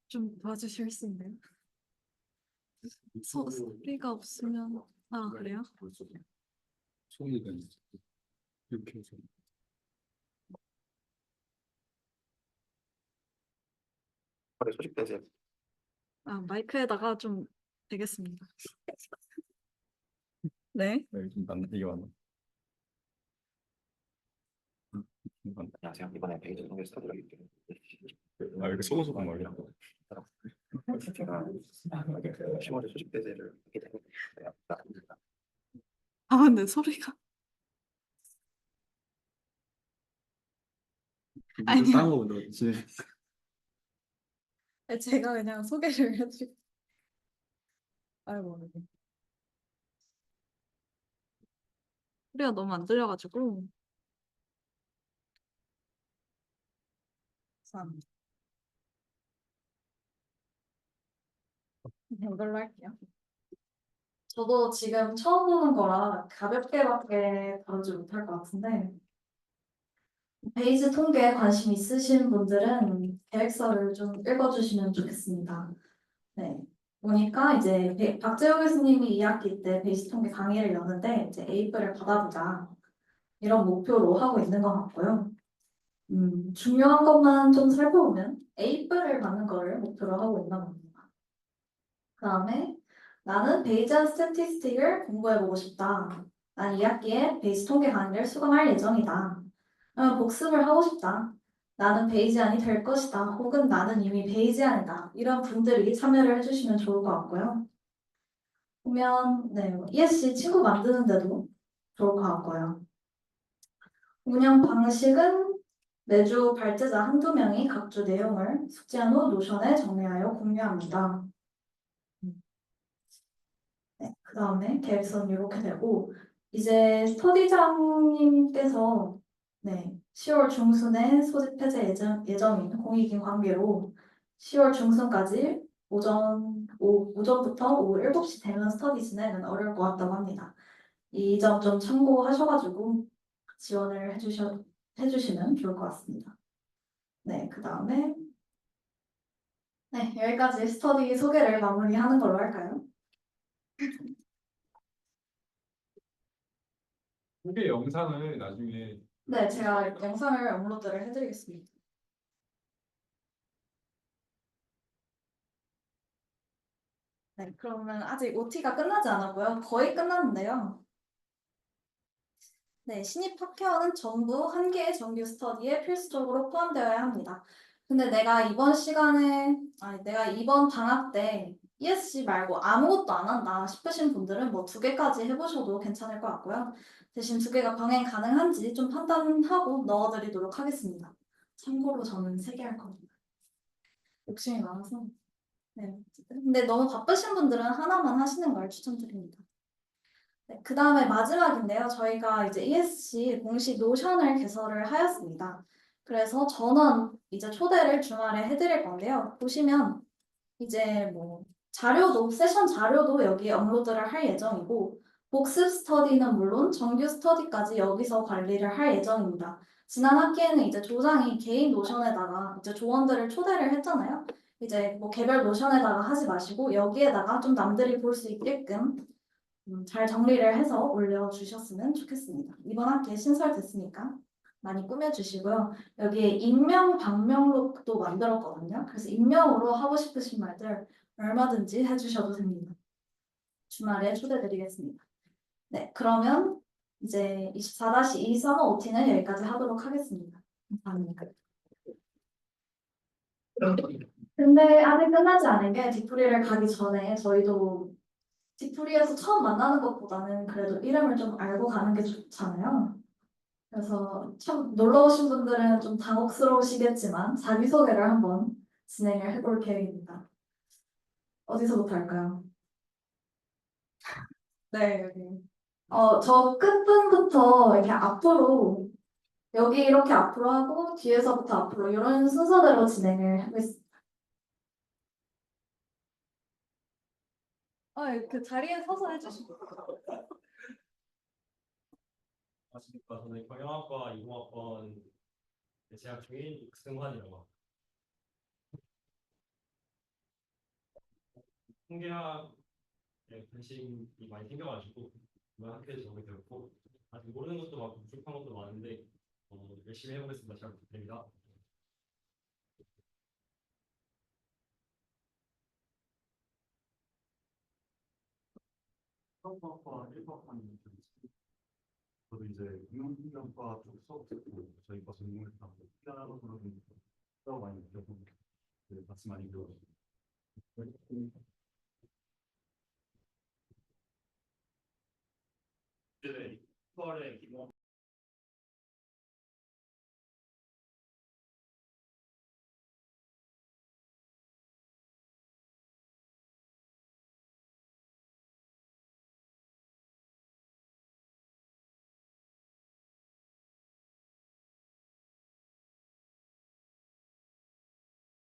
좀 봐주실 수 있나요? 소리가 없으면 그래요? 소리가 이렇게 해서 소식되세요. 마이크에다가 좀 되겠습니다. 네. 이게 맞나? 안녕하세요. 이번에 베이징 통계 스터디를 이렇게 소고소고 말이야. 제가 10월에 소식 대제를 하게 되는데요. 근데 소리가 아니요. 딴거 넣었지. 제가 그냥 소개를 해드릴게요. 아이고, 소리가 너무 안 들려가지고. 죄송합니다. 이걸로 할게요. 저도 지금 처음 보는 거라 가볍게밖에 다루지 못할 것 같은데 베이즈 통계에 관심 있으신 분들은 계획서를 좀 읽어주시면 좋겠습니다. 네. 보니까 이제 박재호 교수님이 2학기 때 베이스 통계 강의를 여는데 이제 A뿔을 받아보자 이런 목표로 하고 있는 것 같고요. 중요한 것만 좀 살펴보면 A뿔을 받는 거를 목표로 하고 있나 봅니다. 그 다음에 나는 베이지안 스태티스틱을 공부해보고 싶다. 난 2학기에 베이스 통계 강의를 수강할 예정이다. 복습을 하고 싶다. 나는 베이지안이 될 것이다. 혹은 나는 이미 베이지안이다. 이런 분들이 참여를 해주시면 좋을 것 같고요. 보면 ESC 친구 만드는데도 좋을 것 같고요. 운영 방식은 매주 발제자 한두 명이 각주 내용을 숙지한 후 노션에 정리하여 공유합니다. 네, 그 다음에 계획서는 이렇게 되고 이제 스터디장님께서 10월 중순에 소집 해제 예정인 공익인 관계로 10월 중순까지 오전부터 오후 7시 되면 스터디 진행은 어려울 것 같다고 합니다. 이 점 좀 참고하셔가지고 지원을 해주시면 좋을 것 같습니다. 네, 그 다음에 여기까지 스터디 소개를 마무리하는 걸로 할까요? 소개 영상을 나중에 네, 제가 영상을 업로드를 해드리겠습니다. 네, 그러면 아직 OT가 끝나지 않았고요. 거의 끝났는데요. 네, 신입 학회원은 전부 한 개의 정규 스터디에 필수적으로 포함되어야 합니다. 근데 내가 이번 방학 때 ESC 말고 아무것도 안 한다 싶으신 분들은 뭐 2개까지 해보셔도 괜찮을 것 같고요. 대신 2개가 병행 가능한지 좀 판단하고 넣어드리도록 하겠습니다. 참고로 저는 3개 할 겁니다. 욕심이 많아서. 네. 근데 너무 바쁘신 분들은 하나만 하시는 걸 추천드립니다. 네, 그 다음에 마지막인데요. 저희가 이제 ESC 공식 노션을 개설을 하였습니다. 그래서 전원 이제 초대를 주말에 해드릴 건데요. 보시면 이제 뭐 세션 자료도 여기에 업로드를 할 예정이고 복습 스터디는 물론 정규 스터디까지 여기서 관리를 할 예정입니다. 지난 학기에는 이제 조장이 개인 노션에다가 이제 조원들을 초대를 했잖아요. 이제 뭐 개별 노션에다가 하지 마시고 여기에다가 좀 남들이 볼 수 있게끔 잘 정리를 해서 올려주셨으면 좋겠습니다. 이번 학기에 신설됐으니까 많이 꾸며주시고요. 여기에 익명, 방명록도 만들었거든요. 그래서 익명으로 하고 싶으신 말들 얼마든지 해주셔도 됩니다. 주말에 초대드리겠습니다. 네, 그러면 이제 24-2 서머 OT는 여기까지 하도록 하겠습니다. 감사합니다. 근데 아직 끝나지 않은 게 뒷풀이를 가기 전에 저희도 뒷풀이에서 처음 만나는 것보다는 그래도 이름을 좀 알고 가는 게 좋잖아요. 그래서 참 놀러 오신 분들은 좀 당혹스러우시겠지만 자기소개를 한번 진행을 해볼 계획입니다. 어디서부터 할까요? 네, 여기. 저 끝분부터 이렇게 앞으로 여기 이렇게 앞으로 하고 뒤에서부터 앞으로 이런 순서대로 진행을 하겠습니다. 그 자리에 서서 해주시면 안녕하십니까. 저는 경영학과 20학번 재학 중인 육승환이라고 합니다. 통계학에 관심이 많이 생겨가지고 이번 학교에 적응이 되었고 아직 모르는 것도 많고 부족한 것도 많은데 열심히 해보겠습니다. 잘 부탁드립니다. 수학과 1학번이 저도 이제 인문경과 쪽 수업 듣고 저희 과 전공을 하고 특이하다고 그러는 수업 많이 느껴보고 같이 많이 배워요. 네, 6월에 기본